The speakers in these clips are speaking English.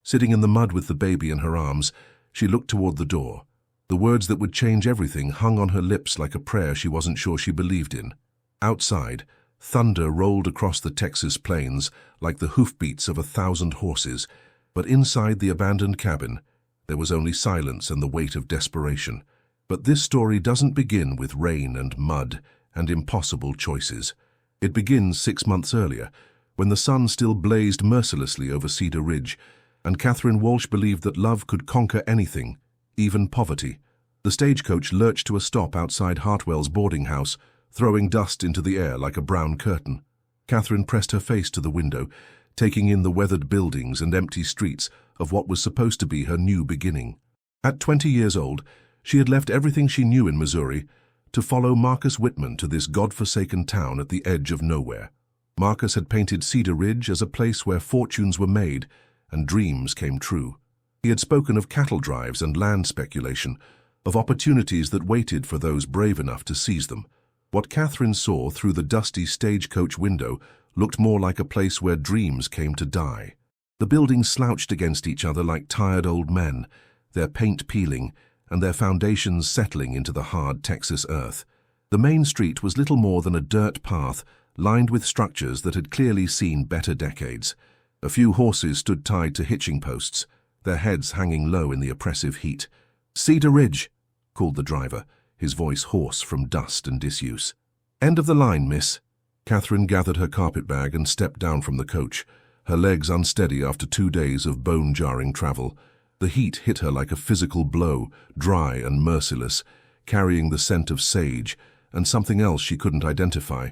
Sitting in the mud with the baby in her arms, she looked toward the door. The words that would change everything hung on her lips like a prayer she wasn't sure she believed in. Outside, thunder rolled across the Texas plains like the hoofbeats of 1,000 horses, but inside the abandoned cabin, there was only silence and the weight of desperation. But this story doesn't begin with rain and mud and impossible choices. It begins 6 months earlier, when the sun still blazed mercilessly over Cedar Ridge, and Catherine Walsh believed that love could conquer anything, even poverty. The stagecoach lurched to a stop outside Hartwell's boarding house, throwing dust into the air like a brown curtain. Catherine pressed her face to the window, taking in the weathered buildings and empty streets of what was supposed to be her new beginning. At 20 years old, she had left everything she knew in Missouri to follow Marcus Whitman to this godforsaken town at the edge of nowhere. Marcus had painted Cedar Ridge as a place where fortunes were made and dreams came true. He had spoken of cattle drives and land speculation, of opportunities that waited for those brave enough to seize them. What Catherine saw through the dusty stagecoach window looked more like a place where dreams came to die. The buildings slouched against each other like tired old men, their paint peeling and their foundations settling into the hard Texas earth. The main street was little more than a dirt path lined with structures that had clearly seen better decades. A few horses stood tied to hitching posts, their heads hanging low in the oppressive heat. "Cedar Ridge," called the driver, his voice hoarse from dust and disuse. "End of the line, miss." Catherine gathered her carpetbag and stepped down from the coach, her legs unsteady after 2 days of bone-jarring travel. The heat hit her like a physical blow, dry and merciless, carrying the scent of sage and something else she couldn't identify.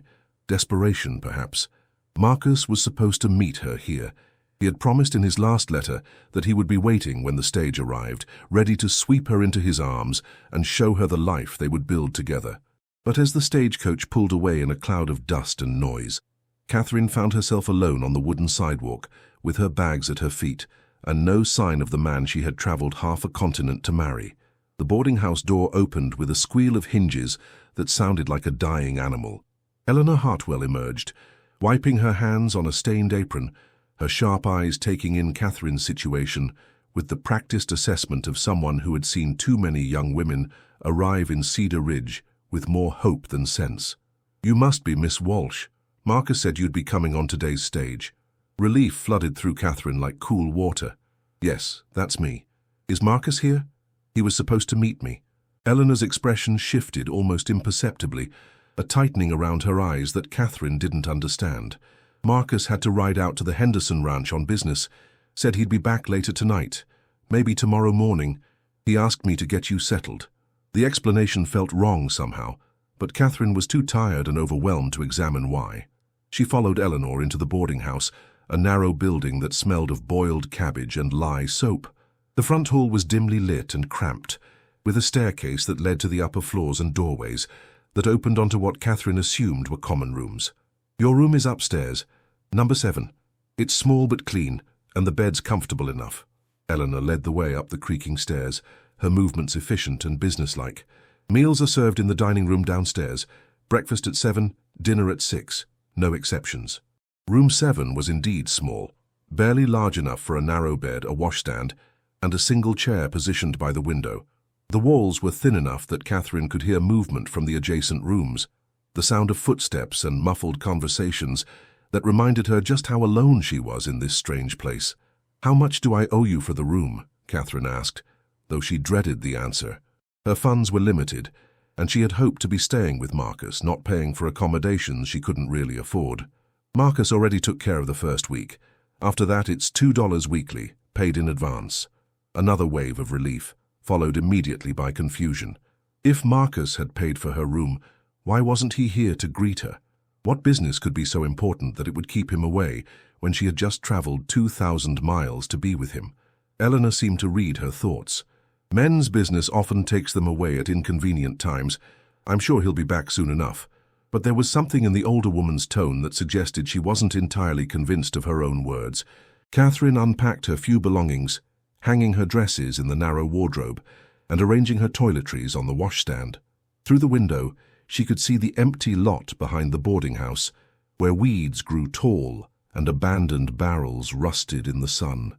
Desperation, perhaps. Marcus was supposed to meet her here. He had promised in his last letter that he would be waiting when the stage arrived, ready to sweep her into his arms and show her the life they would build together. But as the stagecoach pulled away in a cloud of dust and noise, Catherine found herself alone on the wooden sidewalk, with her bags at her feet, and no sign of the man she had traveled half a continent to marry. The boarding house door opened with a squeal of hinges that sounded like a dying animal. Eleanor Hartwell emerged, wiping her hands on a stained apron, her sharp eyes taking in Catherine's situation with the practiced assessment of someone who had seen too many young women arrive in Cedar Ridge with more hope than sense. "You must be Miss Walsh. Marcus said you'd be coming on today's stage." Relief flooded through Catherine like cool water. "Yes, that's me. Is Marcus here? He was supposed to meet me." Eleanor's expression shifted almost imperceptibly, a tightening around her eyes that Catherine didn't understand. "Marcus had to ride out to the Henderson Ranch on business. Said he'd be back later tonight, maybe tomorrow morning. He asked me to get you settled." The explanation felt wrong somehow, but Catherine was too tired and overwhelmed to examine why. She followed Eleanor into the boarding house, a narrow building that smelled of boiled cabbage and lye soap. The front hall was dimly lit and cramped, with a staircase that led to the upper floors and doorways that opened onto what Catherine assumed were common rooms. "Your room is upstairs, number 7. It's small but clean, and the bed's comfortable enough." Eleanor led the way up the creaking stairs, her movements efficient and businesslike. "Meals are served in the dining room downstairs. Breakfast at 7, dinner at 6. No exceptions." Room 7 was indeed small, barely large enough for a narrow bed, a washstand, and a single chair positioned by the window. The walls were thin enough that Catherine could hear movement from the adjacent rooms, the sound of footsteps and muffled conversations that reminded her just how alone she was in this strange place. "How much do I owe you for the room?" Catherine asked, though she dreaded the answer. Her funds were limited, and she had hoped to be staying with Marcus, not paying for accommodations she couldn't really afford. Marcus already took care of the first week. After that, it's $2 weekly, paid in advance. Another wave of relief, followed immediately by confusion. If Marcus had paid for her room, why wasn't he here to greet her? What business could be so important that it would keep him away when she had just traveled 2,000 miles to be with him? Eleanor seemed to read her thoughts. "Men's business often takes them away at inconvenient times. I'm sure he'll be back soon enough." But there was something in the older woman's tone that suggested she wasn't entirely convinced of her own words. Catherine unpacked her few belongings, hanging her dresses in the narrow wardrobe and arranging her toiletries on the washstand. Through the window, she could see the empty lot behind the boarding house, where weeds grew tall and abandoned barrels rusted in the sun.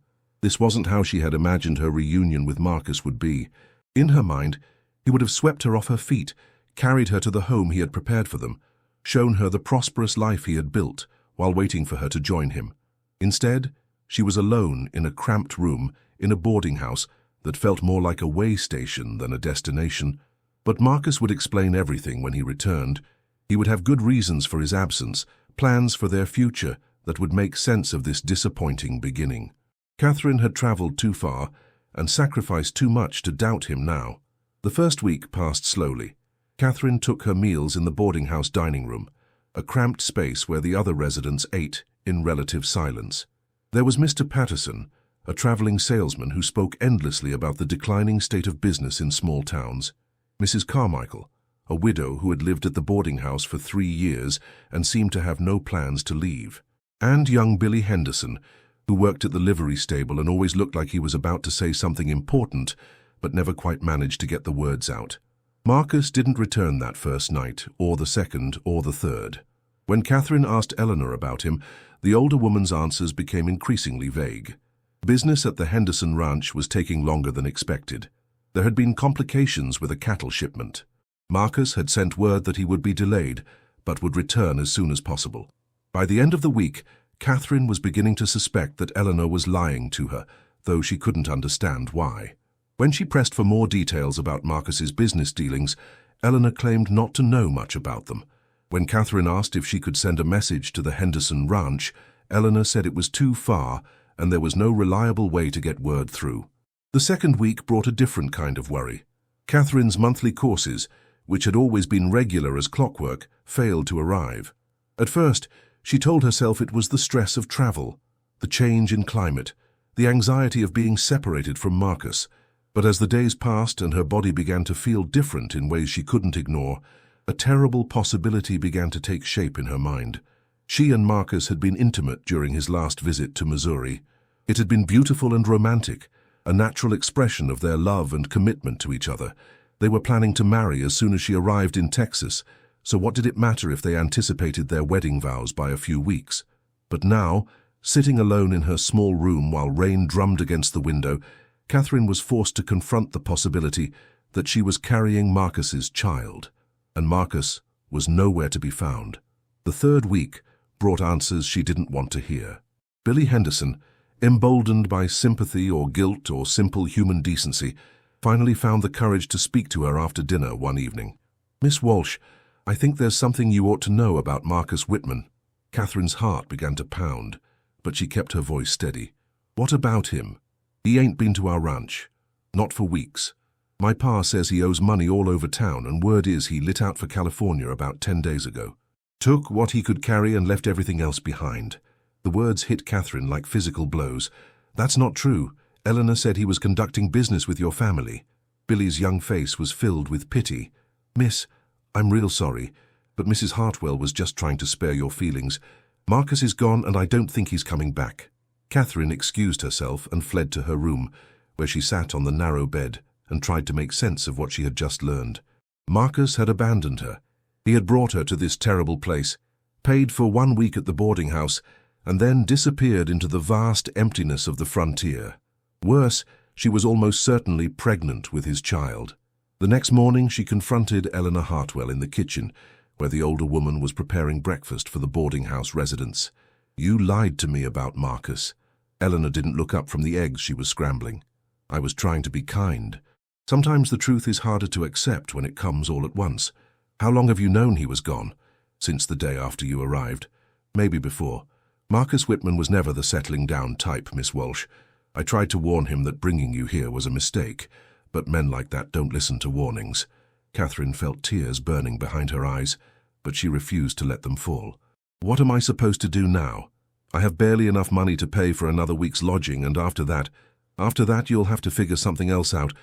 This wasn't how she had imagined her reunion with Marcus would be. In her mind, he would have swept her off her feet, carried her to the home he had prepared for them, shown her the prosperous life he had built while waiting for her to join him. Instead, she was alone in a cramped room in a boarding house that felt more like a way station than a destination. But Marcus would explain everything when he returned. He would have good reasons for his absence, plans for their future that would make sense of this disappointing beginning. Catherine had traveled too far and sacrificed too much to doubt him now. The first week passed slowly. Catherine took her meals in the boarding house dining room, a cramped space where the other residents ate in relative silence. There was Mr. Patterson, a traveling salesman who spoke endlessly about the declining state of business in small towns. Mrs. Carmichael, a widow who had lived at the boarding house for 3 years and seemed to have no plans to leave. And young Billy Henderson, who worked at the livery stable and always looked like he was about to say something important, but never quite managed to get the words out. Marcus didn't return that first night, or the second, or the third. When Catherine asked Eleanor about him, the older woman's answers became increasingly vague. Business at the Henderson ranch was taking longer than expected. There had been complications with a cattle shipment. Marcus had sent word that he would be delayed, but would return as soon as possible. By the end of the week, Catherine was beginning to suspect that Eleanor was lying to her, though she couldn't understand why. When she pressed for more details about Marcus's business dealings, Eleanor claimed not to know much about them. When Catherine asked if she could send a message to the Henderson ranch, Eleanor said it was too far and there was no reliable way to get word through. The second week brought a different kind of worry. Catherine's monthly courses, which had always been regular as clockwork, failed to arrive. At first, she told herself it was the stress of travel, the change in climate, the anxiety of being separated from Marcus. But as the days passed and her body began to feel different in ways she couldn't ignore, a terrible possibility began to take shape in her mind. She and Marcus had been intimate during his last visit to Missouri. It had been beautiful and romantic, a natural expression of their love and commitment to each other. They were planning to marry as soon as she arrived in Texas, so what did it matter if they anticipated their wedding vows by a few weeks? But now, sitting alone in her small room while rain drummed against the window, Catherine was forced to confront the possibility that she was carrying Marcus's child, and Marcus was nowhere to be found. The third week brought answers she didn't want to hear. Billy Henderson, emboldened by sympathy or guilt or simple human decency, finally found the courage to speak to her after dinner one evening. "Miss Walsh, I think there's something you ought to know about Marcus Whitman." Catherine's heart began to pound, but she kept her voice steady. "What about him? He ain't been to our ranch. Not for weeks. My pa says he owes money all over town, and word is he lit out for California about 10 days ago. Took what he could carry and left everything else behind." The words hit Catherine like physical blows. "That's not true. Eleanor said he was conducting business with your family." Billy's young face was filled with pity. "Miss, I'm real sorry, but Mrs. Hartwell was just trying to spare your feelings. Marcus is gone and I don't think he's coming back." Catherine excused herself and fled to her room, where she sat on the narrow bed and tried to make sense of what she had just learned. Marcus had abandoned her. He had brought her to this terrible place, paid for 1 week at the boarding house, and then disappeared into the vast emptiness of the frontier. Worse, she was almost certainly pregnant with his child. The next morning she confronted Eleanor Hartwell in the kitchen, where the older woman was preparing breakfast for the boarding house residents. "You lied to me about Marcus." Eleanor didn't look up from the eggs she was scrambling. "I was trying to be kind. Sometimes the truth is harder to accept when it comes all at once. How long have you known he was gone?" "Since the day after you arrived. Maybe before. Marcus Whitman was never the settling down type, Miss Walsh. I tried to warn him that bringing you here was a mistake, but men like that don't listen to warnings." Catherine felt tears burning behind her eyes, but she refused to let them fall. "What am I supposed to do now? I have barely enough money to pay for another week's lodging, and after that you'll have to figure something else out.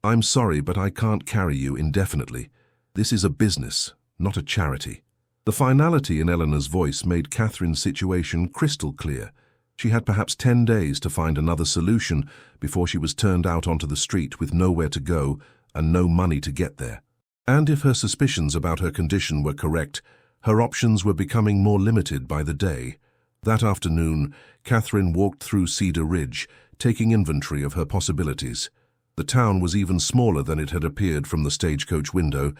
I'm sorry, but I can't carry you indefinitely. This is a business, not a charity." The finality in Eleanor's voice made Catherine's situation crystal clear. She had perhaps 10 days to find another solution before she was turned out onto the street with nowhere to go and no money to get there. And if her suspicions about her condition were correct, her options were becoming more limited by the day. That afternoon, Catherine walked through Cedar Ridge, taking inventory of her possibilities. The town was even smaller than it had appeared from the stagecoach window,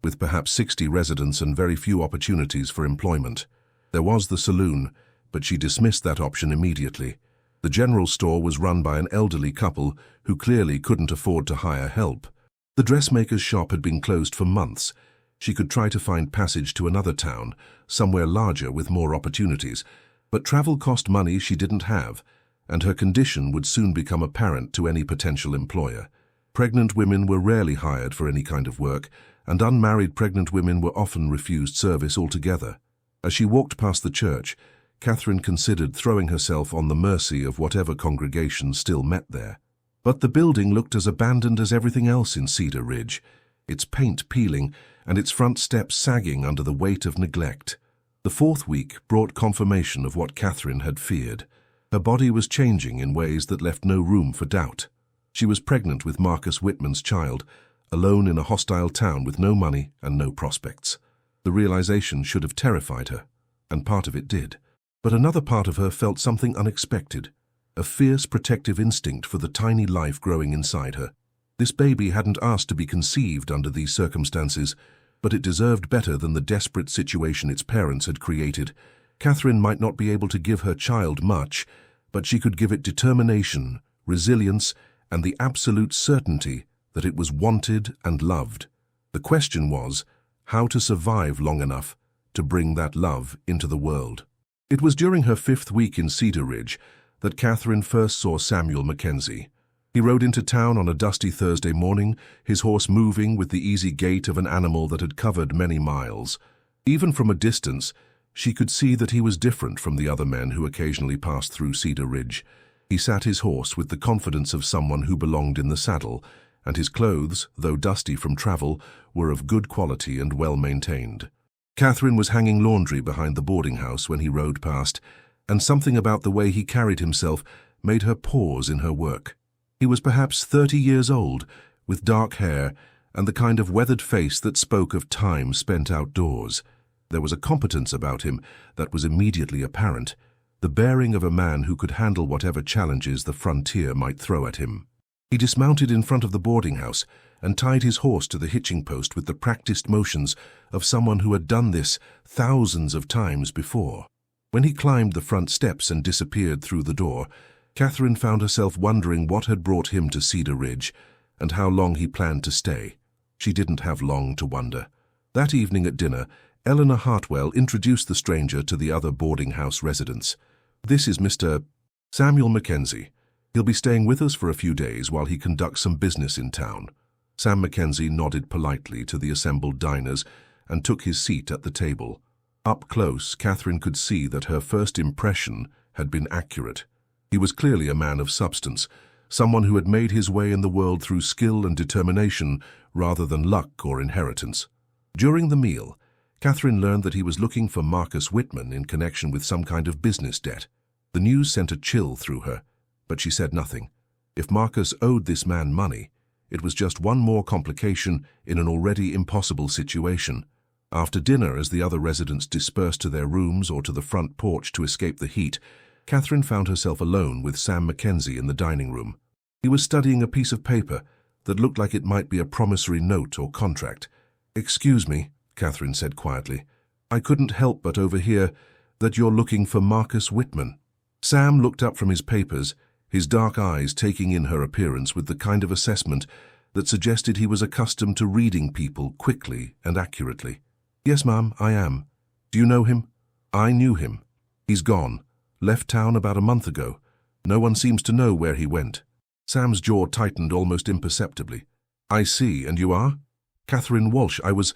with perhaps 60 residents and very few opportunities for employment. There was the saloon, but she dismissed that option immediately. The general store was run by an elderly couple who clearly couldn't afford to hire help. The dressmaker's shop had been closed for months. She could try to find passage to another town, somewhere larger with more opportunities, but travel cost money she didn't have, and her condition would soon become apparent to any potential employer. Pregnant women were rarely hired for any kind of work, and unmarried pregnant women were often refused service altogether. As she walked past the church, Catherine considered throwing herself on the mercy of whatever congregation still met there. But the building looked as abandoned as everything else in Cedar Ridge, its paint peeling and its front steps sagging under the weight of neglect. The fourth week brought confirmation of what Catherine had feared. Her body was changing in ways that left no room for doubt. She was pregnant with Marcus Whitman's child, alone in a hostile town with no money and no prospects. The realization should have terrified her, and part of it did. But another part of her felt something unexpected, a fierce protective instinct for the tiny life growing inside her. This baby hadn't asked to be conceived under these circumstances, but it deserved better than the desperate situation its parents had created. Catherine might not be able to give her child much, but she could give it determination, resilience, and the absolute certainty that it was wanted and loved. The question was, how to survive long enough to bring that love into the world. It was during her 5th week in Cedar Ridge that Catherine first saw Samuel Mackenzie. He rode into town on a dusty Thursday morning, his horse moving with the easy gait of an animal that had covered many miles. Even from a distance, she could see that he was different from the other men who occasionally passed through Cedar Ridge. He sat his horse with the confidence of someone who belonged in the saddle, and his clothes, though dusty from travel, were of good quality and well maintained. Catherine was hanging laundry behind the boarding house when he rode past, and something about the way he carried himself made her pause in her work. He was perhaps 30 years old, with dark hair and the kind of weathered face that spoke of time spent outdoors. There was a competence about him that was immediately apparent, the bearing of a man who could handle whatever challenges the frontier might throw at him. He dismounted in front of the boarding house and tied his horse to the hitching post with the practiced motions of someone who had done this thousands of times before. When he climbed the front steps and disappeared through the door, Catherine found herself wondering what had brought him to Cedar Ridge and how long he planned to stay. She didn't have long to wonder. That evening at dinner, Eleanor Hartwell introduced the stranger to the other boarding house residents. "This is Mr. Samuel Mackenzie. He'll be staying with us for a few days while he conducts some business in town." Sam Mackenzie nodded politely to the assembled diners and took his seat at the table. Up close, Catherine could see that her first impression had been accurate. He was clearly a man of substance, someone who had made his way in the world through skill and determination rather than luck or inheritance. During the meal, Catherine learned that he was looking for Marcus Whitman in connection with some kind of business debt. The news sent a chill through her, but she said nothing. If Marcus owed this man money, it was just one more complication in an already impossible situation. After dinner, as the other residents dispersed to their rooms or to the front porch to escape the heat, Catherine found herself alone with Sam Mackenzie in the dining room. He was studying a piece of paper that looked like it might be a promissory note or contract. "Excuse me," Catherine said quietly. "I couldn't help but overhear that you're looking for Marcus Whitman." Sam looked up from his papers, his dark eyes taking in her appearance with the kind of assessment that suggested he was accustomed to reading people quickly and accurately. "Yes, ma'am, I am. Do you know him?" "I knew him. He's gone. Left town about a month ago. No one seems to know where he went." Sam's jaw tightened almost imperceptibly. "I see, and you are?" "Catherine Walsh. I was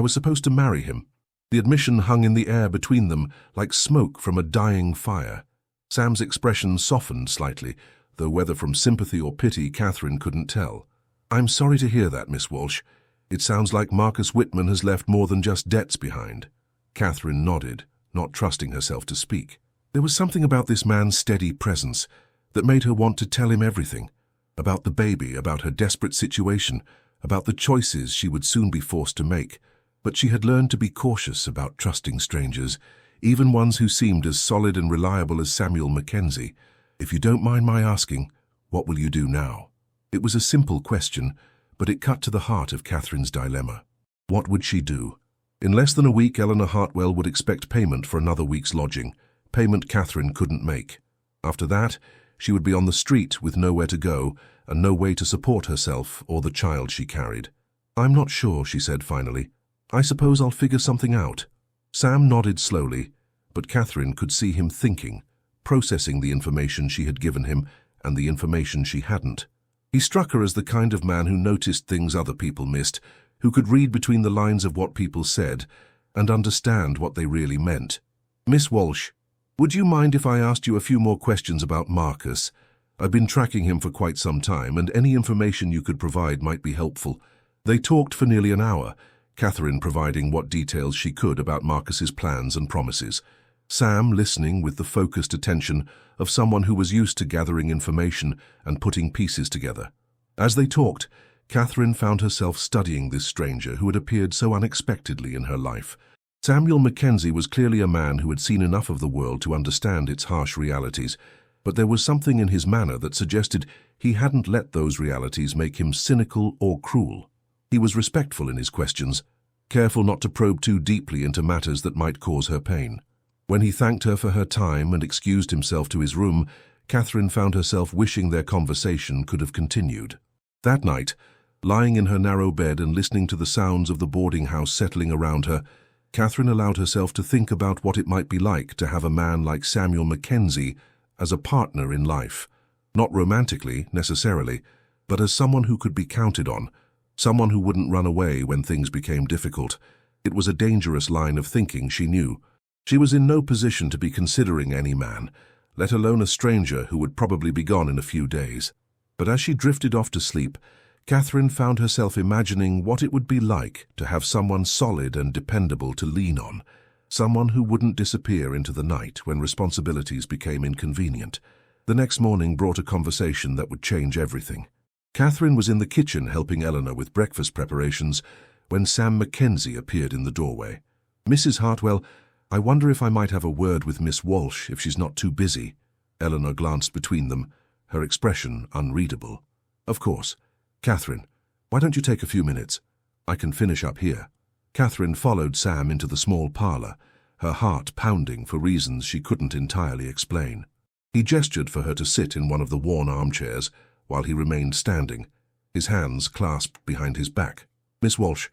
supposed to marry him." The admission hung in the air between them like smoke from a dying fire. Sam's expression softened slightly, though whether from sympathy or pity Catherine couldn't tell. "I'm sorry to hear that, Miss Walsh. It sounds like Marcus Whitman has left more than just debts behind." Catherine nodded, not trusting herself to speak. There was something about this man's steady presence that made her want to tell him everything, about the baby, about her desperate situation, about the choices she would soon be forced to make. But she had learned to be cautious about trusting strangers, even ones who seemed as solid and reliable as Samuel Mackenzie. "If you don't mind my asking, What will you do now? It was a simple question, but it cut to the heart of Catherine's dilemma. What would she do? In less than a week, Eleanor Hartwell would expect payment for another week's lodging, payment Catherine couldn't make. After that, she would be on the street with nowhere to go and no way to support herself or the child she carried. I'm not sure, she said finally. I suppose I'll figure something out. Sam nodded slowly, but Catherine could see him thinking, processing the information she had given him and the information she hadn't. He struck her as the kind of man who noticed things other people missed, who could read between the lines of what people said and understand what they really meant. Miss Walsh, would you mind if I asked you a few more questions about Marcus? I've been tracking him for quite some time, and any information you could provide might be helpful. They talked for nearly an hour, Catherine providing what details she could about Marcus's plans and promises. Sam listening with the focused attention of someone who was used to gathering information and putting pieces together. As they talked, Catherine found herself studying this stranger who had appeared so unexpectedly in her life. Samuel Mackenzie was clearly a man who had seen enough of the world to understand its harsh realities, but there was something in his manner that suggested he hadn't let those realities make him cynical or cruel. He was respectful in his questions, careful not to probe too deeply into matters that might cause her pain. When he thanked her for her time and excused himself to his room, Catherine found herself wishing their conversation could have continued. That night, lying in her narrow bed and listening to the sounds of the boarding house settling around her, Catherine allowed herself to think about what it might be like to have a man like Samuel Mackenzie as a partner in life. Not romantically, necessarily, but as someone who could be counted on, someone who wouldn't run away when things became difficult. It was a dangerous line of thinking, she knew. She was in no position to be considering any man, let alone a stranger who would probably be gone in a few days. But as she drifted off to sleep, Catherine found herself imagining what it would be like to have someone solid and dependable to lean on, someone who wouldn't disappear into the night when responsibilities became inconvenient. The next morning brought a conversation that would change everything. Catherine was in the kitchen helping Eleanor with breakfast preparations when Sam Mackenzie appeared in the doorway. Mrs. Hartwell, I wonder if I might have a word with Miss Walsh if she's not too busy. Eleanor glanced between them, her expression unreadable. Of course. Catherine, why don't you take a few minutes? I can finish up here. Catherine followed Sam into the small parlor, her heart pounding for reasons she couldn't entirely explain. He gestured for her to sit in one of the worn armchairs while he remained standing, his hands clasped behind his back. Miss Walsh,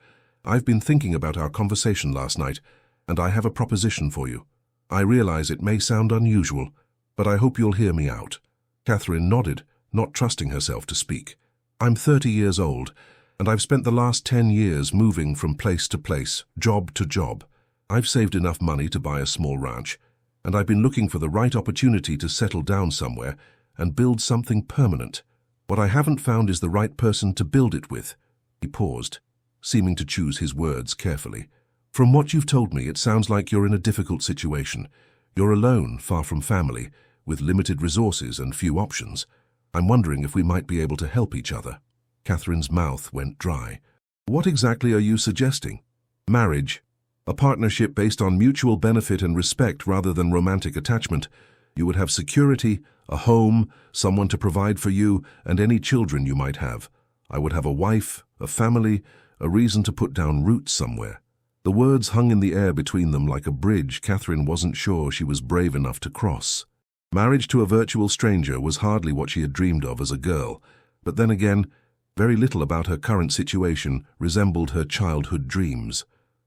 I've been thinking about our conversation last night, and I have a proposition for you. I realize it may sound unusual, but I hope you'll hear me out. Catherine nodded, not trusting herself to speak. I'm 30 years old, and I've spent the last 10 years moving from place to place, job to job. I've saved enough money to buy a small ranch, and I've been looking for the right opportunity to settle down somewhere and build something permanent. What I haven't found is the right person to build it with. He paused, seeming to choose his words carefully. From what you've told me, it sounds like you're in a difficult situation. You're alone, far from family, with limited resources and few options. I'm wondering if we might be able to help each other. Catherine's mouth went dry. What exactly are you suggesting? Marriage. A partnership based on mutual benefit and respect rather than romantic attachment. You would have security, a home, someone to provide for you, and any children you might have. I would have a wife, a family, a reason to put down roots somewhere. The words hung in the air between them like a bridge Catherine wasn't sure she was brave enough to cross. Marriage to a virtual stranger was hardly what she had dreamed of as a girl, but then again, very little about her current situation resembled her childhood dreams.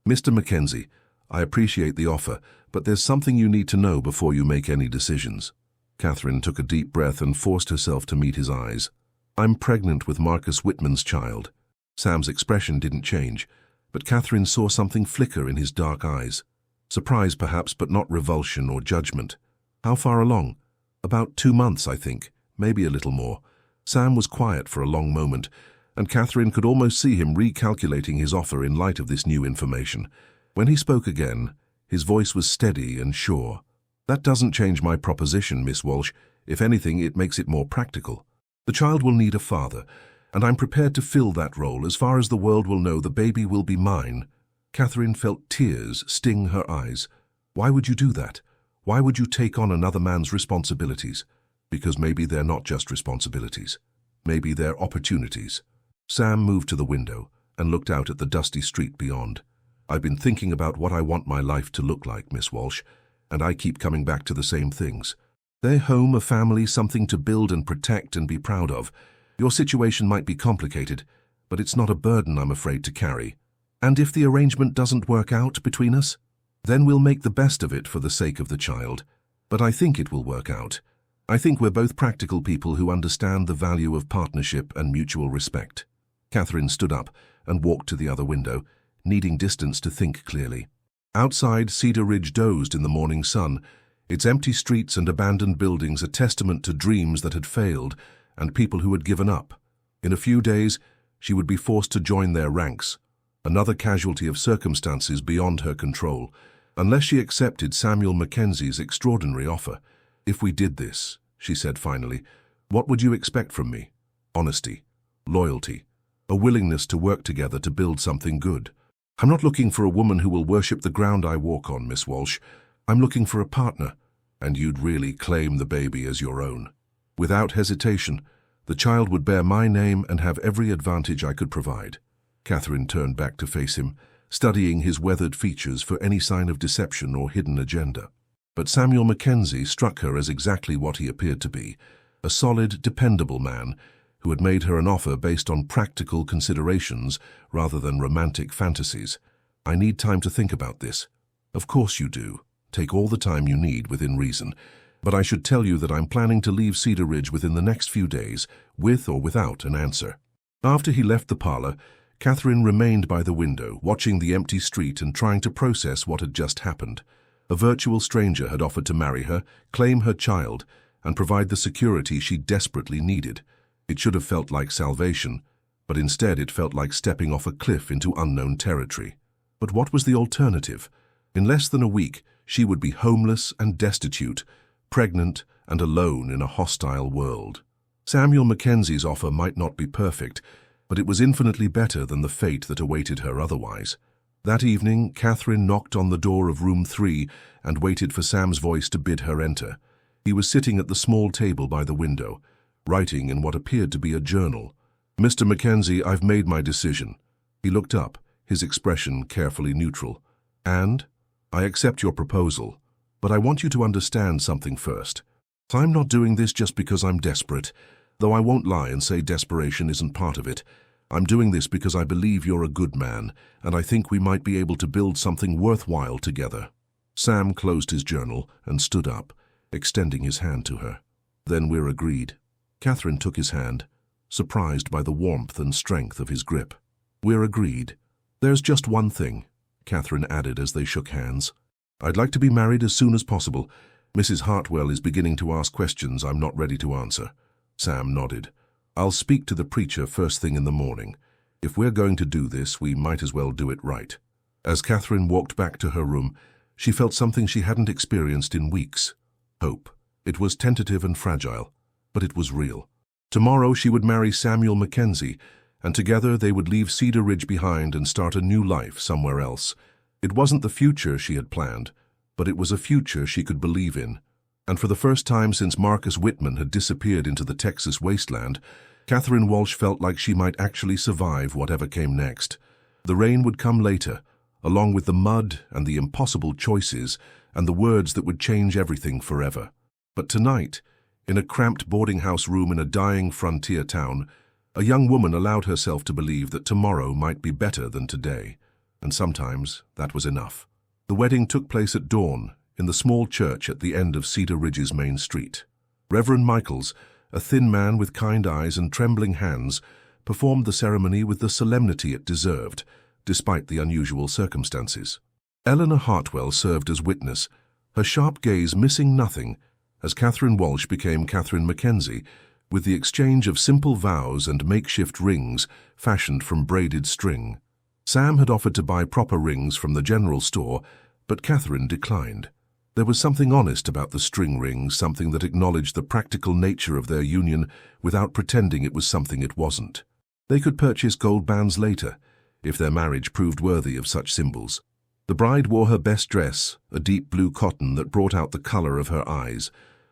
Mr. Mackenzie, I appreciate the offer, but there's something you need to know before you make any decisions. Catherine took a deep breath and forced herself to meet his eyes. I'm pregnant with Marcus Whitman's child. Sam's expression didn't change, but Catherine saw something flicker in his dark eyes. Surprise perhaps, but not revulsion or judgment. How far along? About 2 months, I think, maybe a little more. Sam was quiet for a long moment, and Catherine could almost see him recalculating his offer in light of this new information. When he spoke again, his voice was steady and sure. That doesn't change my proposition, Miss Walsh. If anything, it makes it more practical. The child will need a father, and I'm prepared to fill that role as far as the world will know the baby will be mine. Catherine felt tears sting her eyes. Why would you do that? Why would you take on another man's responsibilities? Because maybe they're not just responsibilities. Maybe they're opportunities. Sam moved to the window and looked out at the dusty street beyond. I've been thinking about what I want my life to look like, Miss Walsh, and I keep coming back to the same things. Their home, a family, something to build and protect and be proud of. Your situation might be complicated, but it's not a burden I'm afraid to carry. And if the arrangement doesn't work out between us, then we'll make the best of it for the sake of the child. But I think it will work out. I think we're both practical people who understand the value of partnership and mutual respect. Catherine stood up and walked to the other window, needing distance to think clearly. Outside, Cedar Ridge dozed in the morning sun, its empty streets and abandoned buildings a testament to dreams that had failed and people who had given up. In a few days, she would be forced to join their ranks, another casualty of circumstances beyond her control, unless she accepted Samuel Mackenzie's extraordinary offer. If we did this, she said finally, what would you expect from me? Honesty, loyalty, a willingness to work together to build something good. I'm not looking for a woman who will worship the ground I walk on, Miss Walsh. I'm looking for a partner, and you'd really claim the baby as your own. Without hesitation, the child would bear my name and have every advantage I could provide. Catherine turned back to face him, studying his weathered features for any sign of deception or hidden agenda. But Samuel Mackenzie struck her as exactly what he appeared to be, a solid, dependable man who had made her an offer based on practical considerations rather than romantic fantasies. I need time to think about this. Of course you do. Take all the time you need within reason. But I should tell you that I'm planning to leave Cedar Ridge within the next few days, with or without an answer. After he left the parlor, Catherine remained by the window, watching the empty street and trying to process what had just happened. A virtual stranger had offered to marry her, claim her child, and provide the security she desperately needed. It should have felt like salvation, but instead it felt like stepping off a cliff into unknown territory. But what was the alternative? In less than a week, she would be homeless and destitute, pregnant and alone in a hostile world. Samuel Mackenzie's offer might not be perfect, but it was infinitely better than the fate that awaited her otherwise. That evening, Catherine knocked on the door of room 3 and waited for Sam's voice to bid her enter. He was sitting at the small table by the window, writing in what appeared to be a journal. Mr. Mackenzie, I've made my decision. He looked up, his expression carefully neutral. And? I accept your proposal, but I want you to understand something first. I'm not doing this just because I'm desperate, though I won't lie and say desperation isn't part of it. I'm doing this because I believe you're a good man, and I think we might be able to build something worthwhile together. Sam closed his journal and stood up, extending his hand to her. Then we're agreed. Catherine took his hand, surprised by the warmth and strength of his grip. We're agreed. There's just one thing, Catherine added as they shook hands. I'd like to be married as soon as possible. Mrs. Hartwell is beginning to ask questions I'm not ready to answer. Sam nodded. I'll speak to the preacher first thing in the morning. If we're going to do this, we might as well do it right. As Catherine walked back to her room, she felt something she hadn't experienced in weeks. Hope. It was tentative and fragile, but it was real. Tomorrow she would marry Samuel Mackenzie, and together they would leave Cedar Ridge behind and start a new life somewhere else. It wasn't the future she had planned, but it was a future she could believe in. And for the first time since Marcus Whitman had disappeared into the Texas wasteland, Catherine Walsh felt like she might actually survive whatever came next. The rain would come later, along with the mud and the impossible choices and the words that would change everything forever. But tonight, in a cramped boarding house room in a dying frontier town, a young woman allowed herself to believe that tomorrow might be better than today, and sometimes that was enough. The wedding took place at dawn in the small church at the end of Cedar Ridge's main street. Reverend Michaels, a thin man with kind eyes and trembling hands, performed the ceremony with the solemnity it deserved, despite the unusual circumstances. Eleanor Hartwell served as witness, her sharp gaze missing nothing, as Catherine Walsh became Catherine Mackenzie, with the exchange of simple vows and makeshift rings fashioned from braided string. Sam had offered to buy proper rings from the general store, but Catherine declined. There was something honest about the string rings, something that acknowledged the practical nature of their union without pretending it was something it wasn't. They could purchase gold bands later, if their marriage proved worthy of such symbols. The bride wore her best dress, a deep blue cotton that brought out the color of her eyes.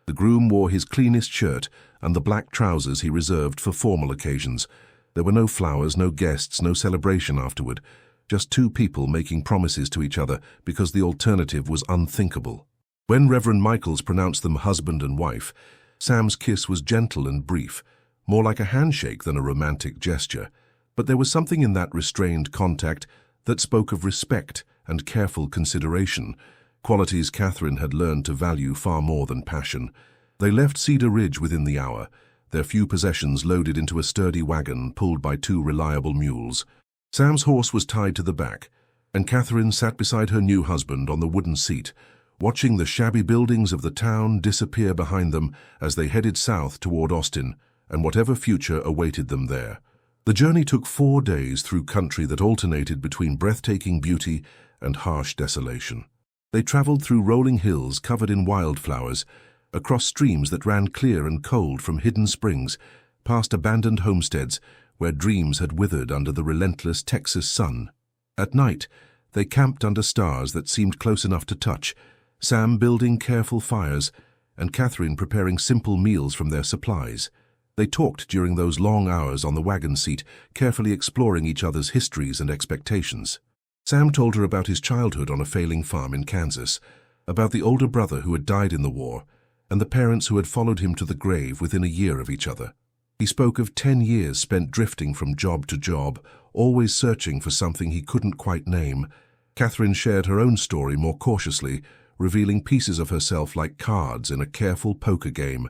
The groom wore his cleanest shirt and the black trousers he reserved for formal occasions. There were no flowers, no guests, no celebration afterward. Just two people making promises to each other because the alternative was unthinkable. When Reverend Michaels pronounced them husband and wife, Sam's kiss was gentle and brief, more like a handshake than a romantic gesture. But there was something in that restrained contact that spoke of respect and careful consideration, qualities Catherine had learned to value far more than passion. They left Cedar Ridge within the hour, their few possessions loaded into a sturdy wagon pulled by two reliable mules. Sam's horse was tied to the back, and Catherine sat beside her new husband on the wooden seat, watching the shabby buildings of the town disappear behind them as they headed south toward Austin and whatever future awaited them there. The journey took 4 days through country that alternated between breathtaking beauty and harsh desolation. They traveled through rolling hills covered in wildflowers, across streams that ran clear and cold from hidden springs, past abandoned homesteads where dreams had withered under the relentless Texas sun. At night, they camped under stars that seemed close enough to touch, Sam building careful fires and Catherine preparing simple meals from their supplies. They talked during those long hours on the wagon seat, carefully exploring each other's histories and expectations. Sam told her about his childhood on a failing farm in Kansas, about the older brother who had died in the war, and the parents who had followed him to the grave within a year of each other. He spoke of 10 years spent drifting from job to job, always searching for something he couldn't quite name. Catherine shared her own story more cautiously, revealing pieces of herself like cards in a careful poker game,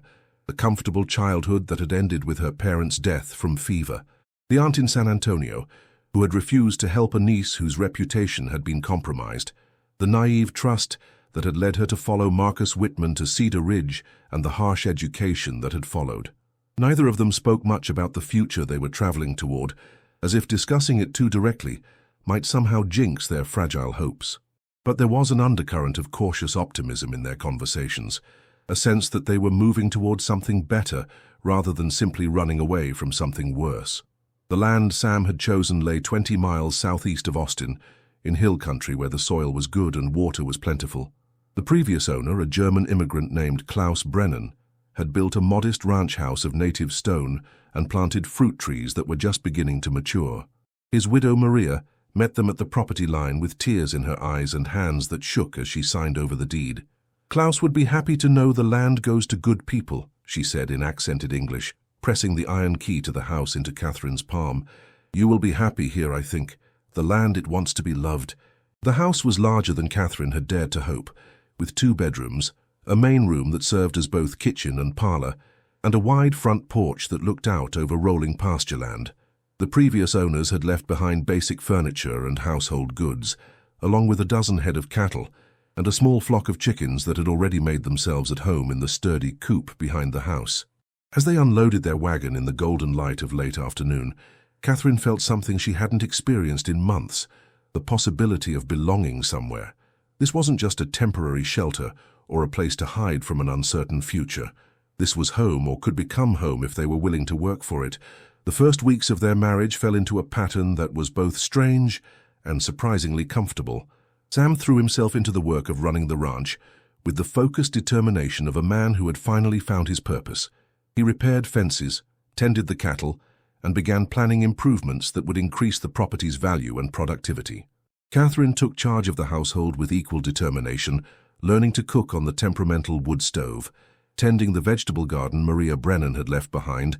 the comfortable childhood that had ended with her parents' death from fever, the aunt in San Antonio, who had refused to help a niece whose reputation had been compromised, the naive trust that had led her to follow Marcus Whitman to Cedar Ridge, and the harsh education that had followed. Neither of them spoke much about the future they were traveling toward, as if discussing it too directly might somehow jinx their fragile hopes. But there was an undercurrent of cautious optimism in their conversations, a sense that they were moving towards something better rather than simply running away from something worse. The land Sam had chosen lay 20 miles southeast of Austin, in hill country where the soil was good and water was plentiful. The previous owner, a German immigrant named Klaus Brennan, had built a modest ranch house of native stone and planted fruit trees that were just beginning to mature. His widow, Maria, met them at the property line with tears in her eyes and hands that shook as she signed over the deed. "Klaus would be happy to know the land goes to good people," she said in accented English, pressing the iron key to the house into Catherine's palm. "You will be happy here, I think. The land, it wants to be loved." The house was larger than Catherine had dared to hope, with 2 bedrooms, a main room that served as both kitchen and parlor, and a wide front porch that looked out over rolling pasture land. The previous owners had left behind basic furniture and household goods, along with a dozen head of cattle, and a small flock of chickens that had already made themselves at home in the sturdy coop behind the house. As they unloaded their wagon in the golden light of late afternoon, Catherine felt something she hadn't experienced in months, the possibility of belonging somewhere. This wasn't just a temporary shelter or a place to hide from an uncertain future. This was home, or could become home if they were willing to work for it. The first weeks of their marriage fell into a pattern that was both strange and surprisingly comfortable. Sam threw himself into the work of running the ranch with the focused determination of a man who had finally found his purpose. He repaired fences, tended the cattle, and began planning improvements that would increase the property's value and productivity. Catherine took charge of the household with equal determination, learning to cook on the temperamental wood stove, tending the vegetable garden Maria Brennan had left behind,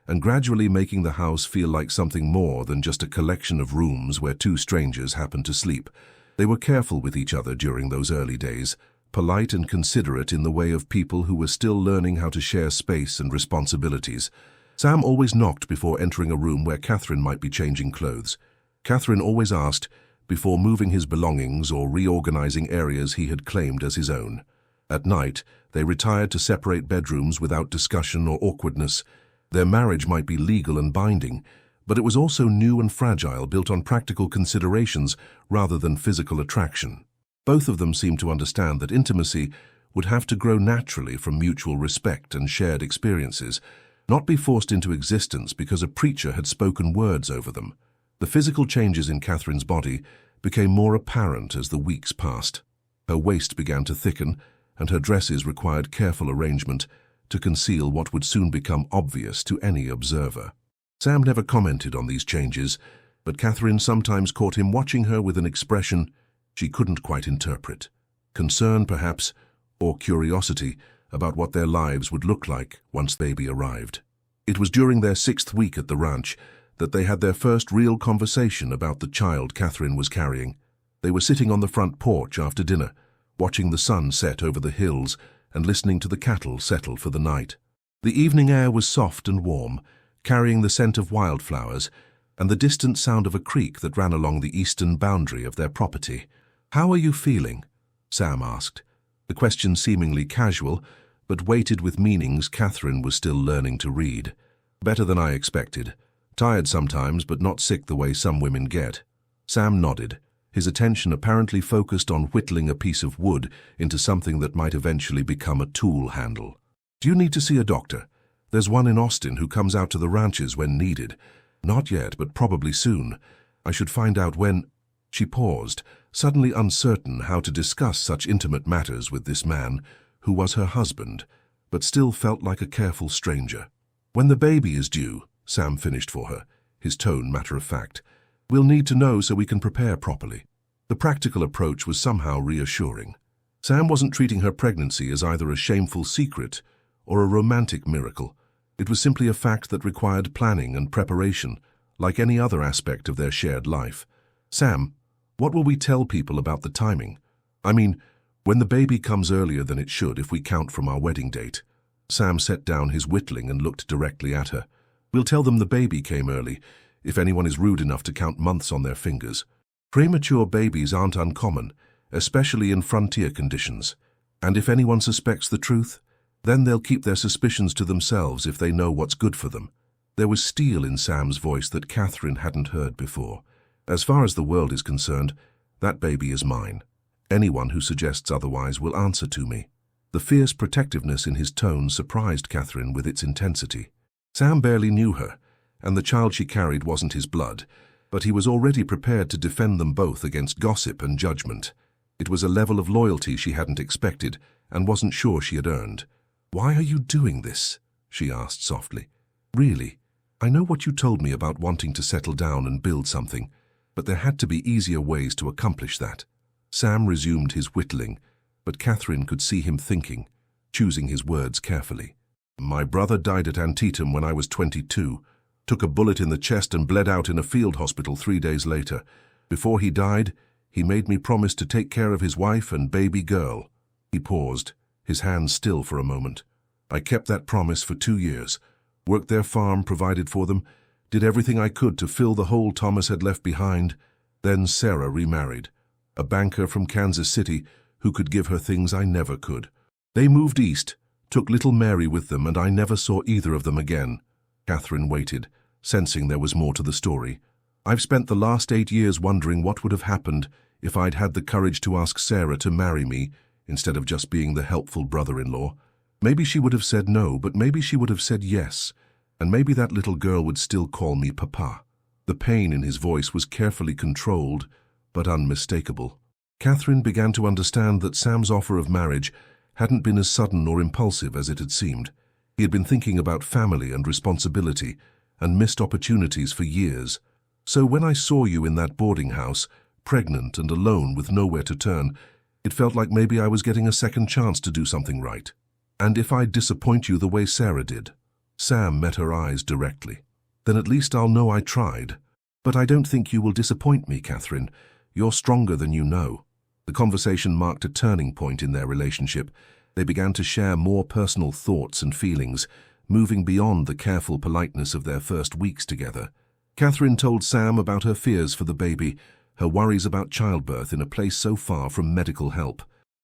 and gradually making the house feel like something more than just a collection of rooms where 2 strangers happened to sleep. They were careful with each other during those early days, polite and considerate in the way of people who were still learning how to share space and responsibilities. Sam always knocked before entering a room where Catherine might be changing clothes. Catherine always asked before moving his belongings or reorganizing areas he had claimed as his own. At night, they retired to separate bedrooms without discussion or awkwardness. Their marriage might be legal and binding, but it was also new and fragile, built on practical considerations rather than physical attraction. Both of them seemed to understand that intimacy would have to grow naturally from mutual respect and shared experiences, not be forced into existence because a preacher had spoken words over them. The physical changes in Catherine's body became more apparent as the weeks passed. Her waist began to thicken, and her dresses required careful arrangement to conceal what would soon become obvious to any observer. Sam never commented on these changes, but Catherine sometimes caught him watching her with an expression she couldn't quite interpret. Concern, perhaps, or curiosity about what their lives would look like once baby arrived. It was during their 6th week at the ranch that they had their first real conversation about the child Catherine was carrying. They were sitting on the front porch after dinner, watching the sun set over the hills and listening to the cattle settle for the night. The evening air was soft and warm, carrying the scent of wildflowers and the distant sound of a creek that ran along the eastern boundary of their property. "How are you feeling?" Sam asked. The question seemingly casual, but weighted with meanings Catherine was still learning to read. "Better than I expected. Tired sometimes, but not sick the way some women get." Sam nodded, his attention apparently focused on whittling a piece of wood into something that might eventually become a tool handle. "Do you need to see a doctor? There's one in Austin who comes out to the ranches when needed. Not yet, but probably soon. I should find out when—" She paused, suddenly uncertain how to discuss such intimate matters with this man, who was her husband, but still felt like a careful stranger. "When the baby is due," Sam finished for her, his tone matter-of-fact. "We'll need to know so we can prepare properly." The practical approach was somehow reassuring. Sam wasn't treating her pregnancy as either a shameful secret or a romantic miracle. It was simply a fact that required planning and preparation, like any other aspect of their shared life. "Sam, what will we tell people about the timing? I mean, when the baby comes earlier than it should if we count from our wedding date." Sam set down his whittling and looked directly at her. "We'll tell them the baby came early, if anyone is rude enough to count months on their fingers. Premature babies aren't uncommon, especially in frontier conditions. And if anyone suspects the truth, then they'll keep their suspicions to themselves if they know what's good for them." There was steel in Sam's voice that Catherine hadn't heard before. "As far as the world is concerned, that baby is mine. Anyone who suggests otherwise will answer to me." The fierce protectiveness in his tone surprised Catherine with its intensity. Sam barely knew her, and the child she carried wasn't his blood, but he was already prepared to defend them both against gossip and judgment. It was a level of loyalty she hadn't expected and wasn't sure she had earned. "Why are you doing this?" she asked softly. "Really, I know what you told me about wanting to settle down and build something, but there had to be easier ways to accomplish that." Sam resumed his whittling, but Catherine could see him thinking, choosing his words carefully. "My brother died at Antietam when I was 22, took a bullet in the chest and bled out in a field hospital 3 days later. Before he died, he made me promise to take care of his wife and baby girl." He paused, his hands still for a moment. "I kept that promise for 2 years, worked their farm, provided for them, did everything I could to fill the hole Thomas had left behind. Then Sarah remarried, a banker from Kansas City who could give her things I never could. They moved east, took little Mary with them, and I never saw either of them again." Catherine waited, sensing there was more to the story. "I've spent the last 8 years wondering what would have happened if I'd had the courage to ask Sarah to marry me instead of just being the helpful brother-in-law. Maybe she would have said no, but maybe she would have said yes, and maybe that little girl would still call me Papa." The pain in his voice was carefully controlled, but unmistakable. Catherine began to understand that Sam's offer of marriage hadn't been as sudden or impulsive as it had seemed. He had been thinking about family and responsibility and missed opportunities for years. "So when I saw you in that boarding house, pregnant and alone with nowhere to turn, it felt like maybe I was getting a second chance to do something right. And if I'd disappoint you the way Sarah did." Sam met her eyes directly. "Then at least I'll know I tried. But I don't think you will disappoint me, Catherine. You're stronger than you know." The conversation marked a turning point in their relationship. They began to share more personal thoughts and feelings, moving beyond the careful politeness of their first weeks together. Catherine told Sam about her fears for the baby, her worries about childbirth in a place so far from medical help.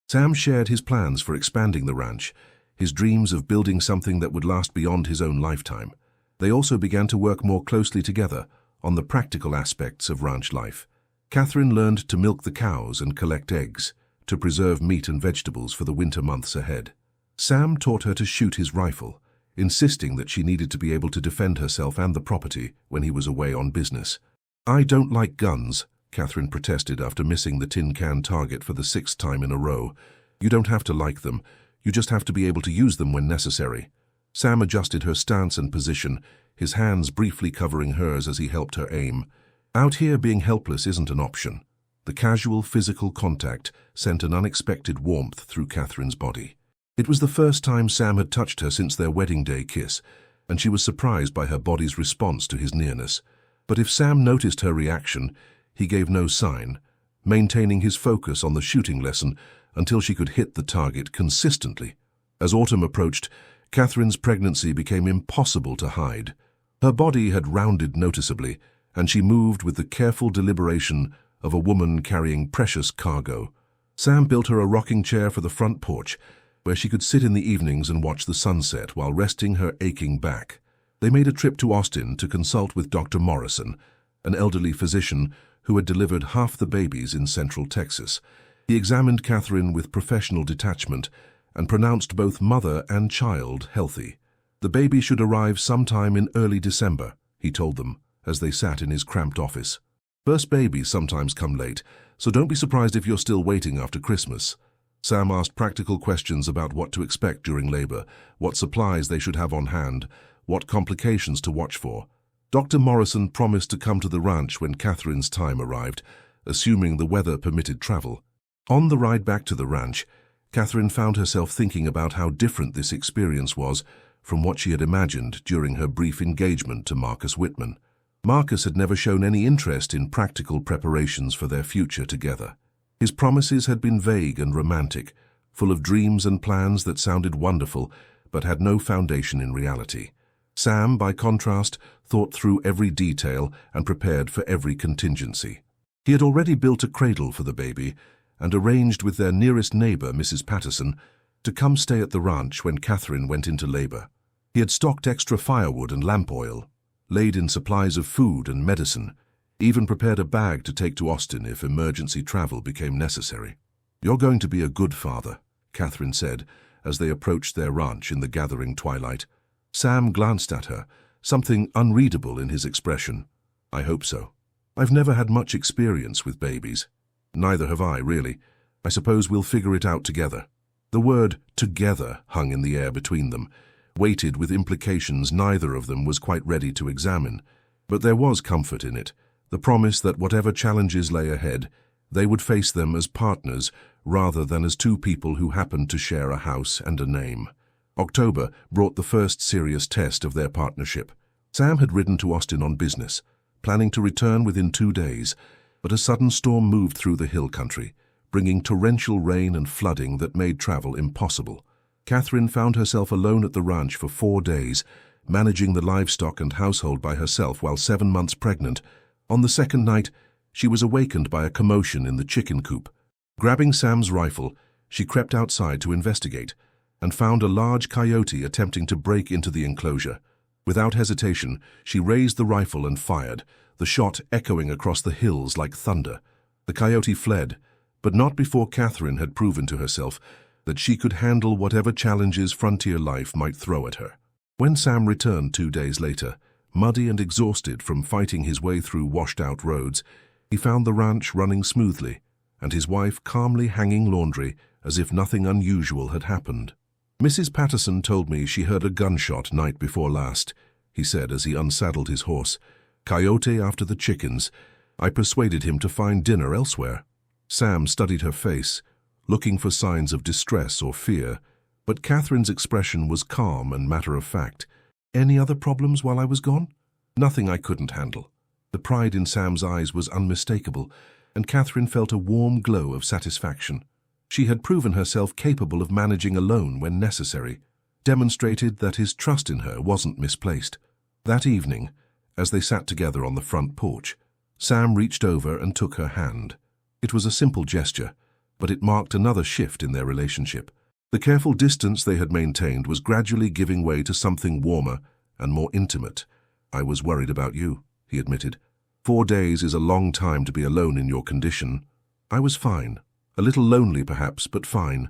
Sam shared his plans for expanding the ranch, his dreams of building something that would last beyond his own lifetime. They also began to work more closely together on the practical aspects of ranch life. Catherine learned to milk the cows and collect eggs, to preserve meat and vegetables for the winter months ahead. Sam taught her to shoot his rifle, insisting that she needed to be able to defend herself and the property when he was away on business. "I don't like guns," Catherine protested after missing the tin can target for the 6th time in a row. You don't have to like them. You just have to be able to use them when necessary. Sam adjusted her stance and position, his hands briefly covering hers as he helped her aim. Out here, being helpless isn't an option. The casual physical contact sent an unexpected warmth through Catherine's body. It was the first time Sam had touched her since their wedding day kiss, and she was surprised by her body's response to his nearness. But if Sam noticed her reaction, he gave no sign, maintaining his focus on the shooting lesson until she could hit the target consistently. As autumn approached, Catherine's pregnancy became impossible to hide. Her body had rounded noticeably, and she moved with the careful deliberation of a woman carrying precious cargo. Sam built her a rocking chair for the front porch, where she could sit in the evenings and watch the sunset while resting her aching back. They made a trip to Austin to consult with Dr. Morrison, an elderly physician who had delivered half the babies in Central Texas. He examined Catherine with professional detachment and pronounced both mother and child healthy. The baby should arrive sometime in early December, he told them, as they sat in his cramped office. First babies sometimes come late, so don't be surprised if you're still waiting after Christmas. Sam asked practical questions about what to expect during labor, what supplies they should have on hand, what complications to watch for. Dr. Morrison promised to come to the ranch when Catherine's time arrived, assuming the weather permitted travel. On the ride back to the ranch, Catherine found herself thinking about how different this experience was from what she had imagined during her brief engagement to Marcus Whitman. Marcus had never shown any interest in practical preparations for their future together. His promises had been vague and romantic, full of dreams and plans that sounded wonderful but had no foundation in reality. Sam, by contrast, thought through every detail and prepared for every contingency. He had already built a cradle for the baby and arranged with their nearest neighbor, Mrs. Patterson, to come stay at the ranch when Catherine went into labor. He had stocked extra firewood and lamp oil, laid in supplies of food and medicine, even prepared a bag to take to Austin if emergency travel became necessary. "You're going to be a good father," Catherine said as they approached their ranch in the gathering twilight. Sam glanced at her, something unreadable in his expression. "I hope so. I've never had much experience with babies." "Neither have I, really. I suppose we'll figure it out together." The word "together" hung in the air between them, weighted with implications neither of them was quite ready to examine. But there was comfort in it, the promise that whatever challenges lay ahead, they would face them as partners rather than as two people who happened to share a house and a name. October brought the first serious test of their partnership. Sam had ridden to Austin on business, planning to return within 2 days, but a sudden storm moved through the hill country, bringing torrential rain and flooding that made travel impossible. Catherine found herself alone at the ranch for 4 days, managing the livestock and household by herself while 7 months pregnant. On the second night, she was awakened by a commotion in the chicken coop. Grabbing Sam's rifle, she crept outside to investigate and found a large coyote attempting to break into the enclosure. Without hesitation, she raised the rifle and fired, the shot echoing across the hills like thunder. The coyote fled, but not before Catherine had proven to herself that she could handle whatever challenges frontier life might throw at her. When Sam returned 2 days later, muddy and exhausted from fighting his way through washed-out roads, he found the ranch running smoothly and his wife calmly hanging laundry as if nothing unusual had happened. "Mrs. Patterson told me she heard a gunshot night before last," he said as he unsaddled his horse. "Coyote after the chickens. I persuaded him to find dinner elsewhere." Sam studied her face, looking for signs of distress or fear, but Catherine's expression was calm and matter-of-fact. "Any other problems while I was gone?" "Nothing I couldn't handle." The pride in Sam's eyes was unmistakable, and Catherine felt a warm glow of satisfaction. She had proven herself capable of managing alone when necessary, demonstrated that his trust in her wasn't misplaced. That evening, as they sat together on the front porch, Sam reached over and took her hand. It was a simple gesture, but it marked another shift in their relationship. The careful distance they had maintained was gradually giving way to something warmer and more intimate. "I was worried about you," he admitted. 4 days is a long time to be alone in your condition." "I was fine. A little lonely, perhaps, but fine."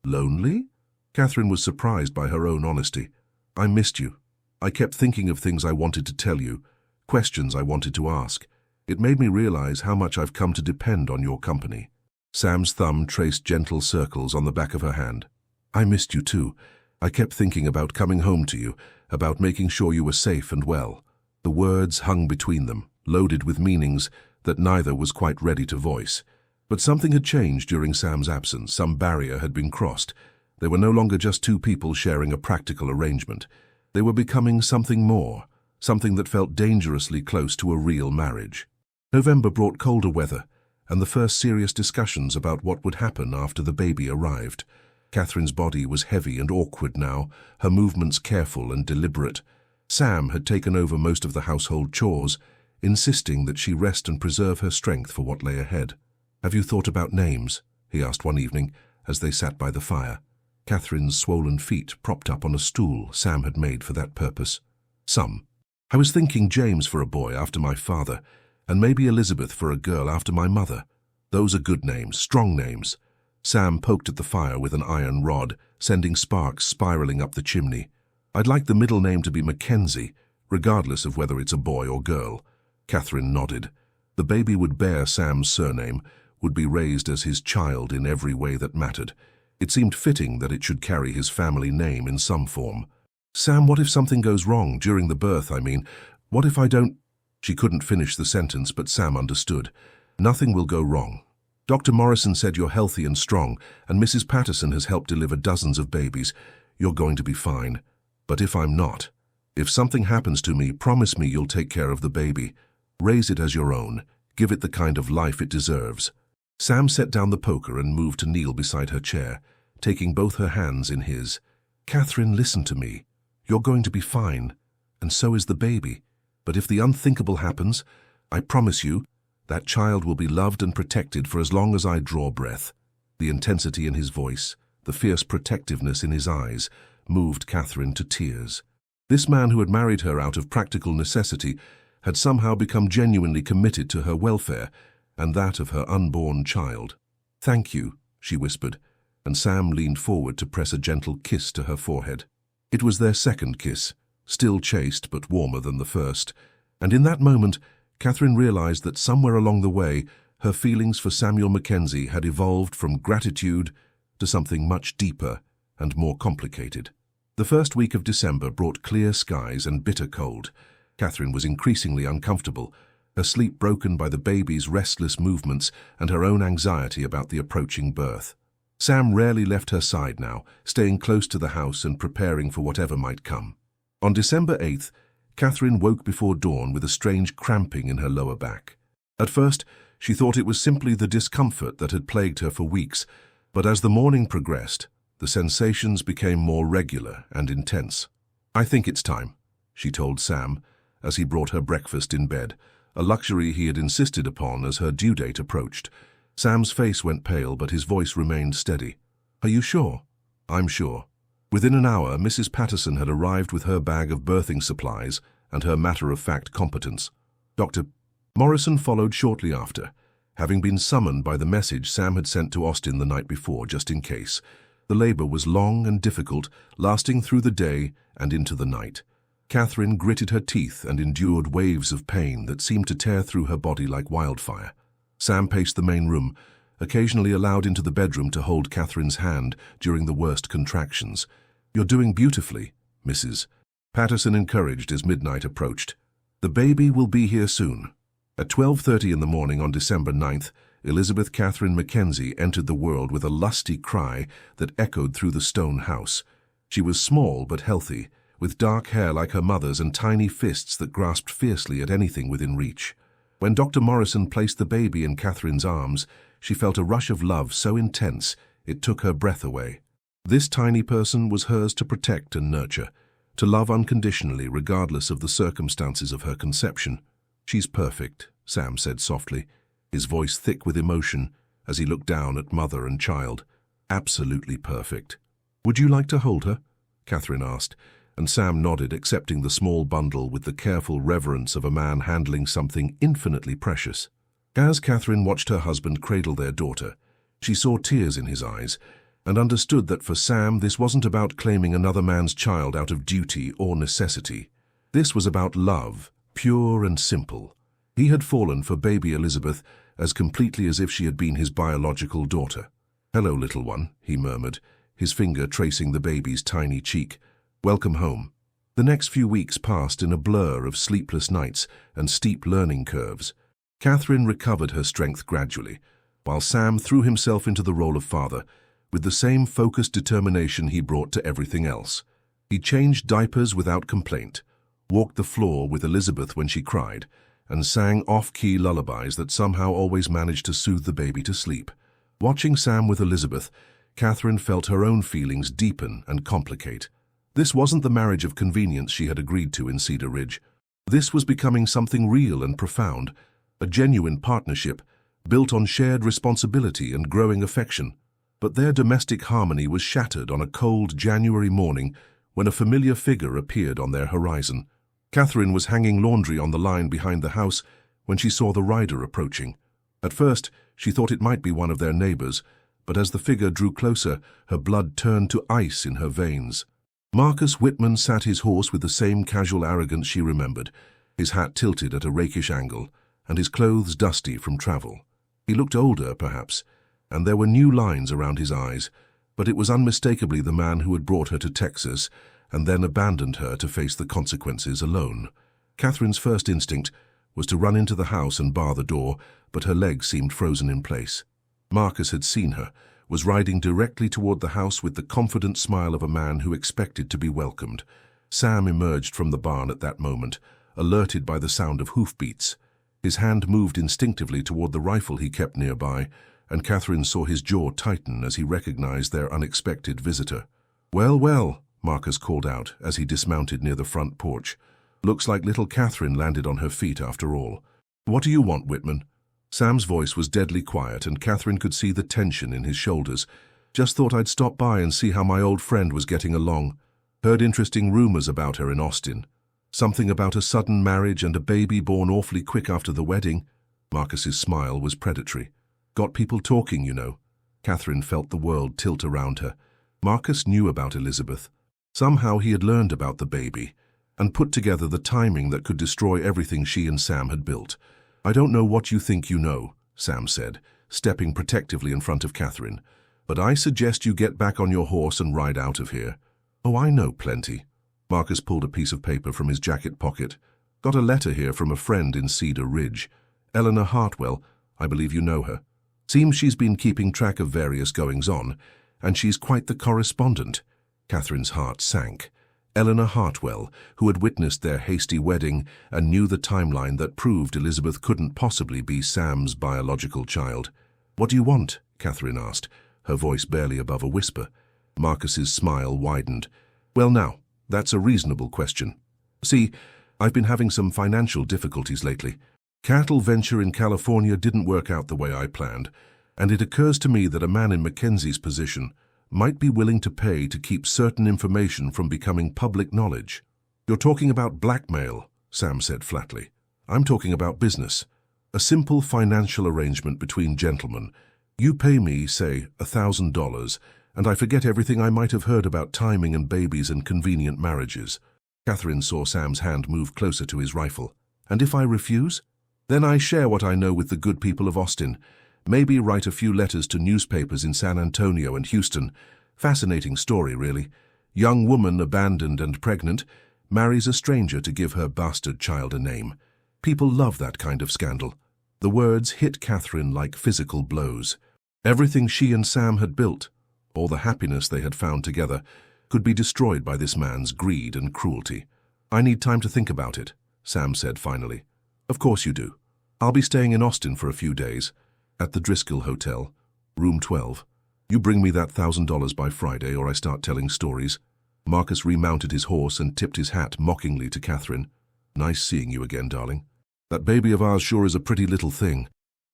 "Lonely?" Catherine was surprised by her own honesty. "I missed you. I kept thinking of things I wanted to tell you, questions I wanted to ask. It made me realize how much I've come to depend on your company." Sam's thumb traced gentle circles on the back of her hand. I missed you too. I kept thinking about coming home to you, about making sure you were safe and well. The words hung between them, loaded with meanings that neither was quite ready to voice. But something had changed during Sam's absence. Some barrier had been crossed. They were no longer just two people sharing a practical arrangement. They were becoming something more, something that felt dangerously close to a real marriage. November brought colder weather, and the first serious discussions about what would happen after the baby arrived. Catherine's body was heavy and awkward now, her movements careful and deliberate. Sam had taken over most of the household chores, insisting that she rest and preserve her strength for what lay ahead. Have you thought about names? He asked one evening, as they sat by the fire. Catherine's swollen feet propped up on a stool Sam had made for that purpose. Some. I was thinking James for a boy after my father, and maybe Elizabeth for a girl after my mother. Those are good names, strong names. Sam poked at the fire with an iron rod, sending sparks spiraling up the chimney. I'd like the middle name to be Mackenzie, regardless of whether it's a boy or girl. Catherine nodded. The baby would bear Sam's surname, would be raised as his child in every way that mattered. It seemed fitting that it should carry his family name in some form. Sam, what if something goes wrong during the birth, I mean? What if I don't... She couldn't finish the sentence, but Sam understood. Nothing will go wrong. Dr. Morrison said you're healthy and strong, and Mrs. Patterson has helped deliver dozens of babies. You're going to be fine. But if I'm not, if something happens to me, promise me you'll take care of the baby. Raise it as your own. Give it the kind of life it deserves. Sam set down the poker and moved to kneel beside her chair, taking both her hands in his. Catherine, listen to me. You're going to be fine, and so is the baby. But if the unthinkable happens, I promise you, that child will be loved and protected for as long as I draw breath. The intensity in his voice, the fierce protectiveness in his eyes, moved Catherine to tears. This man who had married her out of practical necessity had somehow become genuinely committed to her welfare and that of her unborn child. Thank you, she whispered, and Sam leaned forward to press a gentle kiss to her forehead. It was their second kiss, still chaste but warmer than the first, and in that moment, Catherine realized that somewhere along the way, her feelings for Samuel Mackenzie had evolved from gratitude to something much deeper and more complicated. The first week of December brought clear skies and bitter cold. Catherine was increasingly uncomfortable, her sleep broken by the baby's restless movements and her own anxiety about the approaching birth. Sam rarely left her side now, staying close to the house and preparing for whatever might come. On December 8th, Catherine woke before dawn with a strange cramping in her lower back. At first, she thought it was simply the discomfort that had plagued her for weeks, but as the morning progressed, the sensations became more regular and intense. I think it's time, she told Sam, as he brought her breakfast in bed, a luxury he had insisted upon as her due date approached. Sam's face went pale, but his voice remained steady. Are you sure? I'm sure. Within an hour, Mrs. Patterson had arrived with her bag of birthing supplies and her matter-of-fact competence. Dr. Morrison followed shortly after, having been summoned by the message Sam had sent to Austin the night before, just in case. The labor was long and difficult, lasting through the day and into the night. Catherine gritted her teeth and endured waves of pain that seemed to tear through her body like wildfire. Sam paced the main room, occasionally allowed into the bedroom to hold Catherine's hand during the worst contractions. You're doing beautifully, Mrs. Patterson encouraged as midnight approached. The baby will be here soon. At 12:30 in the morning on December 9th, Elizabeth Catherine Mackenzie entered the world with a lusty cry that echoed through the stone house. She was small but healthy, with dark hair like her mother's and tiny fists that grasped fiercely at anything within reach. When Dr. Morrison placed the baby in Catherine's arms, she felt a rush of love so intense it took her breath away. This tiny person was hers to protect and nurture, to love unconditionally regardless of the circumstances of her conception. She's perfect, Sam said softly, his voice thick with emotion as he looked down at mother and child. Absolutely perfect. Would you like to hold her? Catherine asked, and Sam nodded, accepting the small bundle with the careful reverence of a man handling something infinitely precious. As Catherine watched her husband cradle their daughter, she saw tears in his eyes and understood that for Sam this wasn't about claiming another man's child out of duty or necessity. This was about love, pure and simple. He had fallen for baby Elizabeth, as completely as if she had been his biological daughter. "Hello, little one," he murmured, his finger tracing the baby's tiny cheek. "Welcome home." The next few weeks passed in a blur of sleepless nights and steep learning curves. Catherine recovered her strength gradually, while Sam threw himself into the role of father with the same focused determination he brought to everything else. He changed diapers without complaint, walked the floor with Elizabeth when she cried, and sang off-key lullabies that somehow always managed to soothe the baby to sleep. Watching Sam with Elizabeth, Catherine felt her own feelings deepen and complicate. This wasn't the marriage of convenience she had agreed to in Cedar Ridge. This was becoming something real and profound, a genuine partnership built on shared responsibility and growing affection. But their domestic harmony was shattered on a cold January morning when a familiar figure appeared on their horizon. Catherine was hanging laundry on the line behind the house when she saw the rider approaching. At first, she thought it might be one of their neighbors, but as the figure drew closer, her blood turned to ice in her veins. Marcus Whitman sat his horse with the same casual arrogance she remembered, his hat tilted at a rakish angle, and his clothes dusty from travel. He looked older, perhaps, and there were new lines around his eyes, but it was unmistakably the man who had brought her to Texas and then abandoned her to face the consequences alone. Catherine's first instinct was to run into the house and bar the door, but her legs seemed frozen in place. Marcus had seen her, was riding directly toward the house with the confident smile of a man who expected to be welcomed. Sam emerged from the barn at that moment, alerted by the sound of hoofbeats. His hand moved instinctively toward the rifle he kept nearby, and Catherine saw his jaw tighten as he recognized their unexpected visitor. "Well, well," Marcus called out as he dismounted near the front porch. "Looks like little Catherine landed on her feet after all. What do you want, Whitman?" Sam's voice was deadly quiet, and Catherine could see the tension in his shoulders. "Just thought I'd stop by and see how my old friend was getting along. Heard interesting rumors about her in Austin. Something about a sudden marriage and a baby born awfully quick after the wedding." Marcus's smile was predatory. "Got people talking, you know." Catherine felt the world tilt around her. Marcus knew about Elizabeth. Somehow he had learned about the baby and put together the timing that could destroy everything she and Sam had built. "I don't know what you think you know," Sam said, stepping protectively in front of Catherine, "but I suggest you get back on your horse and ride out of here." "Oh, I know plenty." Marcus pulled a piece of paper from his jacket pocket. "Got a letter here from a friend in Cedar Ridge. Eleanor Hartwell, I believe you know her. Seems she's been keeping track of various goings-on, and she's quite the correspondent." Catherine's heart sank. Eleanor Hartwell, who had witnessed their hasty wedding and knew the timeline that proved Elizabeth couldn't possibly be Sam's biological child. "What do you want?" Catherine asked, her voice barely above a whisper. Marcus's smile widened. "Well now, that's a reasonable question. See, I've been having some financial difficulties lately. Cattle venture in California didn't work out the way I planned, and it occurs to me that a man in Mackenzie's position might be willing to pay to keep certain information from becoming public knowledge." "You're talking about blackmail," Sam said flatly. "I'm talking about business. A simple financial arrangement between gentlemen. You pay me, say, $1,000, and I forget everything I might have heard about timing and babies and convenient marriages." Catherine saw Sam's hand move closer to his rifle. "And if I refuse? Then I share what I know with the good people of Austin. Maybe write a few letters to newspapers in San Antonio and Houston. Fascinating story, really. Young woman abandoned and pregnant, marries a stranger to give her bastard child a name. People love that kind of scandal." The words hit Catherine like physical blows. Everything she and Sam had built, all the happiness they had found together, could be destroyed by this man's greed and cruelty. "I need time to think about it," Sam said finally. "Of course you do. I'll be staying in Austin for a few days, at the Driscoll Hotel, room 12. You bring me that $1,000 by Friday or I start telling stories." Marcus remounted his horse and tipped his hat mockingly to Catherine. "Nice seeing you again, darling. That baby of ours sure is a pretty little thing."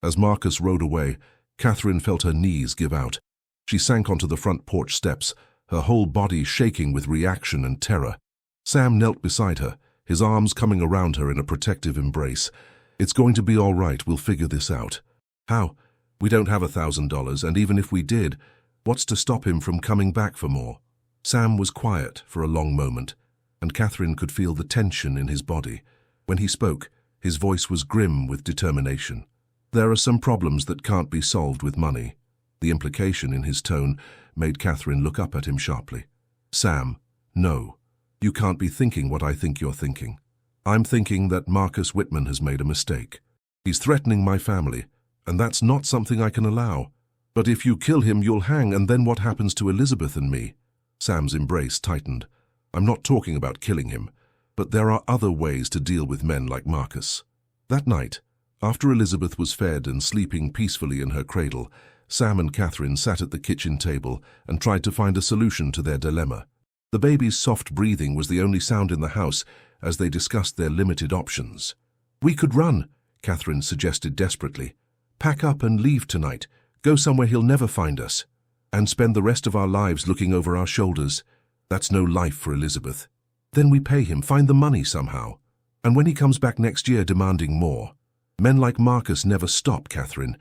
As Marcus rode away, Catherine felt her knees give out. She sank onto the front porch steps, her whole body shaking with reaction and terror. Sam knelt beside her, his arms coming around her in a protective embrace. "It's going to be all right, we'll figure this out." "How? We don't have $1,000, and even if we did, what's to stop him from coming back for more?" Sam was quiet for a long moment, and Catherine could feel the tension in his body. When he spoke, his voice was grim with determination. There are some problems that can't be solved with money. The implication in his tone made Catherine look up at him sharply. Sam, no. You can't be thinking what I think you're thinking. I'm thinking that Marcus Whitman has made a mistake. He's threatening my family, and that's not something I can allow. But if you kill him, you'll hang, and then what happens to Elizabeth and me? Sam's embrace tightened. I'm not talking about killing him, but there are other ways to deal with men like Marcus. That night, after Elizabeth was fed and sleeping peacefully in her cradle, Sam and Catherine sat at the kitchen table and tried to find a solution to their dilemma. The baby's soft breathing was the only sound in the house as they discussed their limited options. We could run, Catherine suggested desperately. Pack up and leave tonight. Go somewhere he'll never find us. And spend the rest of our lives looking over our shoulders. That's no life for Elizabeth. Then we pay him, find the money somehow. And when he comes back next year demanding more. Men like Marcus never stop, Catherine.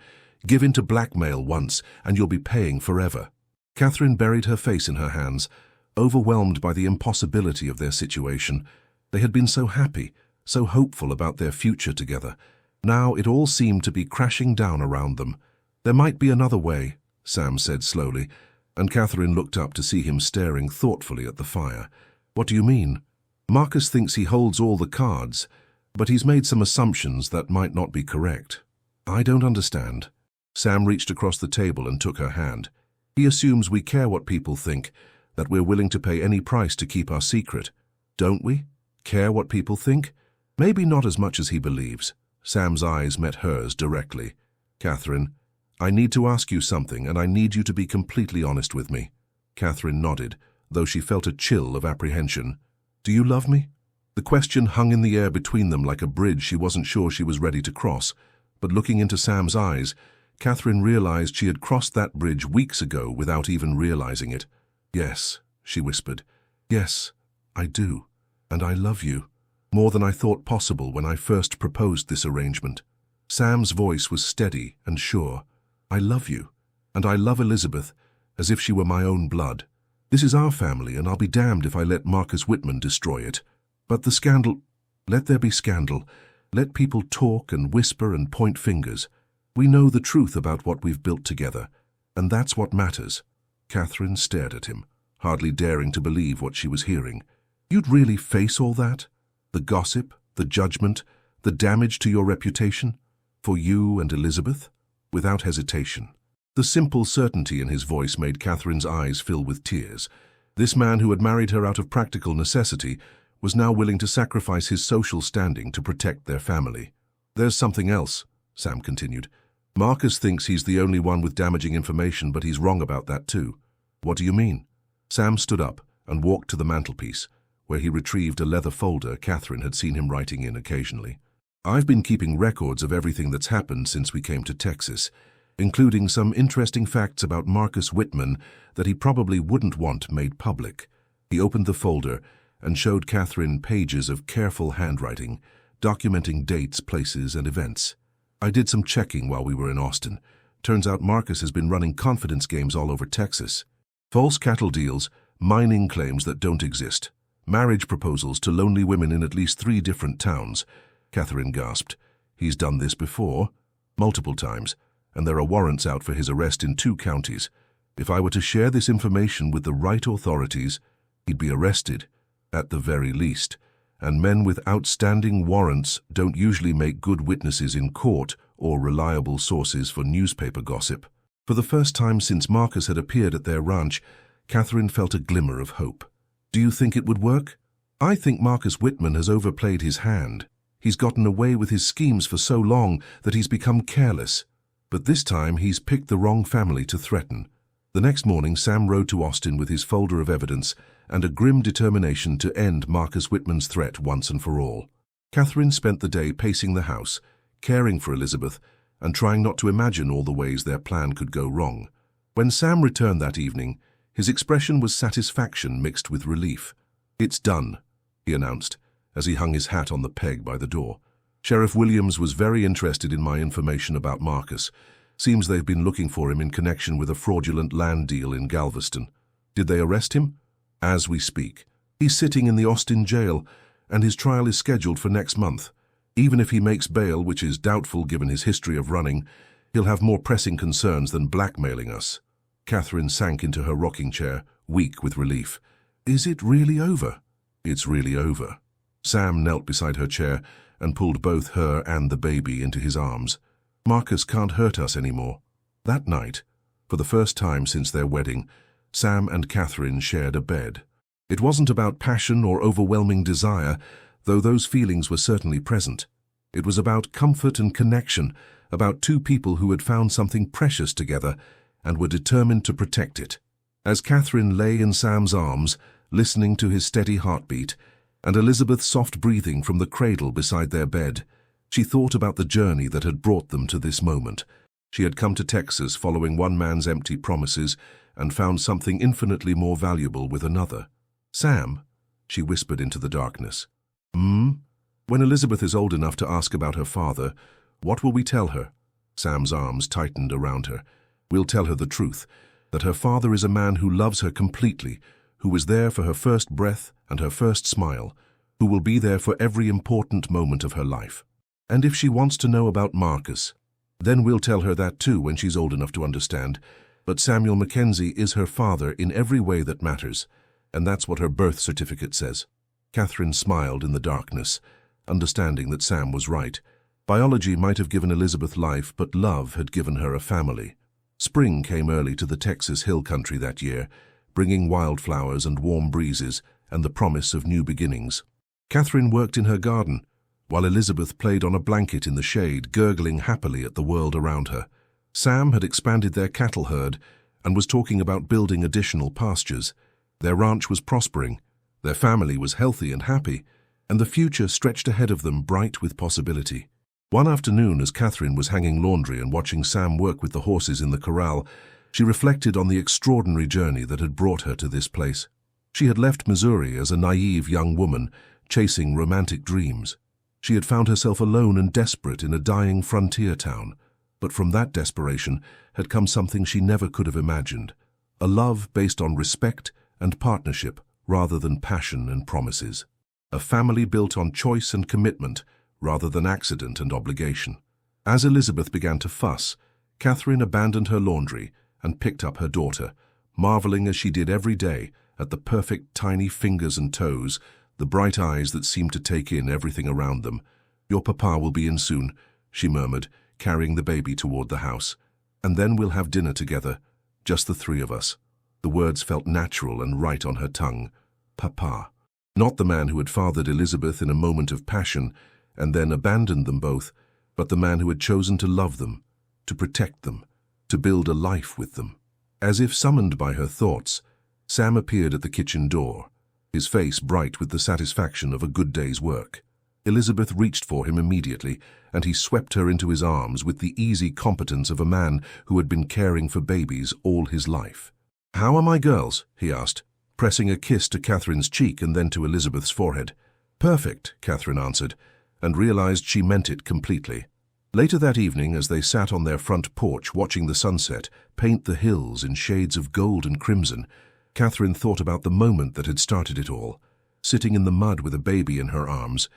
Give in to blackmail once, and you'll be paying forever. Catherine buried her face in her hands, overwhelmed by the impossibility of their situation. They had been so happy, so hopeful about their future together. Now it all seemed to be crashing down around them. There might be another way, Sam said slowly, and Catherine looked up to see him staring thoughtfully at the fire. What do you mean? Marcus thinks he holds all the cards, but he's made some assumptions that might not be correct. I don't understand. Sam reached across the table and took her hand. He assumes we care what people think, that we're willing to pay any price to keep our secret. Don't we? Care what people think? Maybe not as much as he believes. Sam's eyes met hers directly. Catherine, I need to ask you something, and I need you to be completely honest with me. Catherine nodded, though she felt a chill of apprehension. Do you love me? The question hung in the air between them like a bridge she wasn't sure she was ready to cross. But looking into Sam's eyes, Catherine realized she had crossed that bridge weeks ago without even realizing it. Yes, she whispered. Yes, I do. And I love you. More than I thought possible when I first proposed this arrangement. Sam's voice was steady and sure. I love you. And I love Elizabeth, as if she were my own blood. This is our family, and I'll be damned if I let Marcus Whitman destroy it. But the scandal... Let there be scandal. Let people talk and whisper and point fingers. We know the truth about what we've built together, and that's what matters. Catherine stared at him, hardly daring to believe what she was hearing. You'd really face all that? The gossip, the judgment, the damage to your reputation? For you and Elizabeth? Without hesitation. The simple certainty in his voice made Catherine's eyes fill with tears. This man who had married her out of practical necessity was now willing to sacrifice his social standing to protect their family. There's something else, Sam continued. Marcus thinks he's the only one with damaging information, but he's wrong about that too. What do you mean? Sam stood up and walked to the mantelpiece, where he retrieved a leather folder Catherine had seen him writing in occasionally. I've been keeping records of everything that's happened since we came to Texas, including some interesting facts about Marcus Whitman that he probably wouldn't want made public. He opened the folder and showed Catherine pages of careful handwriting, documenting dates, places, and events. I did some checking while we were in Austin. Turns out Marcus has been running confidence games all over Texas. False cattle deals, mining claims that don't exist, marriage proposals to lonely women in at least 3 different towns. Catherine gasped. He's done this before, multiple times, and there are warrants out for his arrest in 2 counties. If I were to share this information with the right authorities, he'd be arrested, at the very least, and men with outstanding warrants don't usually make good witnesses in court or reliable sources for newspaper gossip. For the first time since Marcus had appeared at their ranch, Catherine felt a glimmer of hope. Do you think it would work? I think Marcus Whitman has overplayed his hand. He's gotten away with his schemes for so long that he's become careless. But this time he's picked the wrong family to threaten. The next morning, Sam rode to Austin with his folder of evidence and a grim determination to end Marcus Whitman's threat once and for all. Catherine spent the day pacing the house, caring for Elizabeth, and trying not to imagine all the ways their plan could go wrong. When Sam returned that evening, his expression was satisfaction mixed with relief. It's done, he announced, as he hung his hat on the peg by the door. Sheriff Williams was very interested in my information about Marcus. Seems they've been looking for him in connection with a fraudulent land deal in Galveston. Did they arrest him? As we speak. He's sitting in the Austin jail, and his trial is scheduled for next month. Even if he makes bail, which is doubtful given his history of running, he'll have more pressing concerns than blackmailing us. Catherine sank into her rocking chair, weak with relief. Is it really over? It's really over. Sam knelt beside her chair and pulled both her and the baby into his arms. Marcus can't hurt us anymore. That night, for the first time since their wedding, Sam and Catherine shared a bed. It wasn't about passion or overwhelming desire, though those feelings were certainly present. It was about comfort and connection, about two people who had found something precious together and were determined to protect it. As Catherine lay in Sam's arms, listening to his steady heartbeat, and Elizabeth's soft breathing from the cradle beside their bed, she thought about the journey that had brought them to this moment. She had come to Texas following one man's empty promises and found something infinitely more valuable with another. Sam, she whispered into the darkness. When Elizabeth is old enough to ask about her father, what will we tell her? Sam's arms tightened around her. We'll tell her the truth, that her father is a man who loves her completely, who was there for her first breath and her first smile, who will be there for every important moment of her life. And if she wants to know about Marcus, then we'll tell her that too when she's old enough to understand. But Samuel Mackenzie is her father in every way that matters, and that's what her birth certificate says. Catherine smiled in the darkness, understanding that Sam was right. Biology might have given Elizabeth life, but love had given her a family. Spring came early to the Texas hill country that year, bringing wildflowers and warm breezes and the promise of new beginnings. Catherine worked in her garden, while Elizabeth played on a blanket in the shade, gurgling happily at the world around her. Sam had expanded their cattle herd and was talking about building additional pastures. Their ranch was prospering, their family was healthy and happy, and the future stretched ahead of them bright with possibility. One afternoon, as Catherine was hanging laundry and watching Sam work with the horses in the corral, she reflected on the extraordinary journey that had brought her to this place. She had left Missouri as a naive young woman, chasing romantic dreams. She had found herself alone and desperate in a dying frontier town, but from that desperation had come something she never could have imagined, a love based on respect and partnership rather than passion and promises, a family built on choice and commitment rather than accident and obligation. As Elizabeth began to fuss, Catherine abandoned her laundry and picked up her daughter, marveling as she did every day at the perfect tiny fingers and toes, the bright eyes that seemed to take in everything around them. "Your papa will be in soon," she murmured, carrying the baby toward the house. "And then we'll have dinner together, just the three of us." The words felt natural and right on her tongue. Papa. Not the man who had fathered Elizabeth in a moment of passion and then abandoned them both, but the man who had chosen to love them, to protect them, to build a life with them. As if summoned by her thoughts, Sam appeared at the kitchen door, his face bright with the satisfaction of a good day's work. Elizabeth reached for him immediately, and he swept her into his arms with the easy competence of a man who had been caring for babies all his life. "How are my girls?" he asked, pressing a kiss to Catherine's cheek and then to Elizabeth's forehead. "Perfect," Catherine answered, and realized she meant it completely. Later that evening, as they sat on their front porch watching the sunset paint the hills in shades of gold and crimson, Catherine thought about the moment that had started it all, sitting in the mud with a baby in her arms,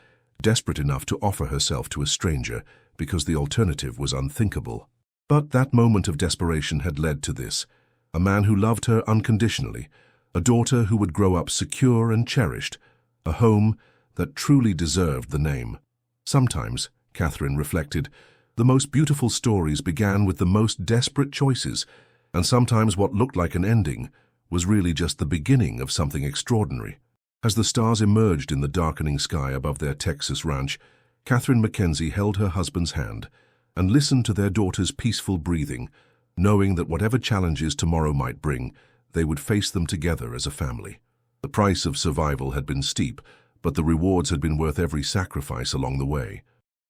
desperate enough to offer herself to a stranger because the alternative was unthinkable. But that moment of desperation had led to this, a man who loved her unconditionally, a daughter who would grow up secure and cherished, a home that truly deserved the name. Sometimes, Catherine reflected, the most beautiful stories began with the most desperate choices, and sometimes what looked like an ending was really just the beginning of something extraordinary. As the stars emerged in the darkening sky above their Texas ranch, Catherine Mackenzie held her husband's hand and listened to their daughter's peaceful breathing, knowing that whatever challenges tomorrow might bring, they would face them together as a family. The price of survival had been steep, but the rewards had been worth every sacrifice along the way.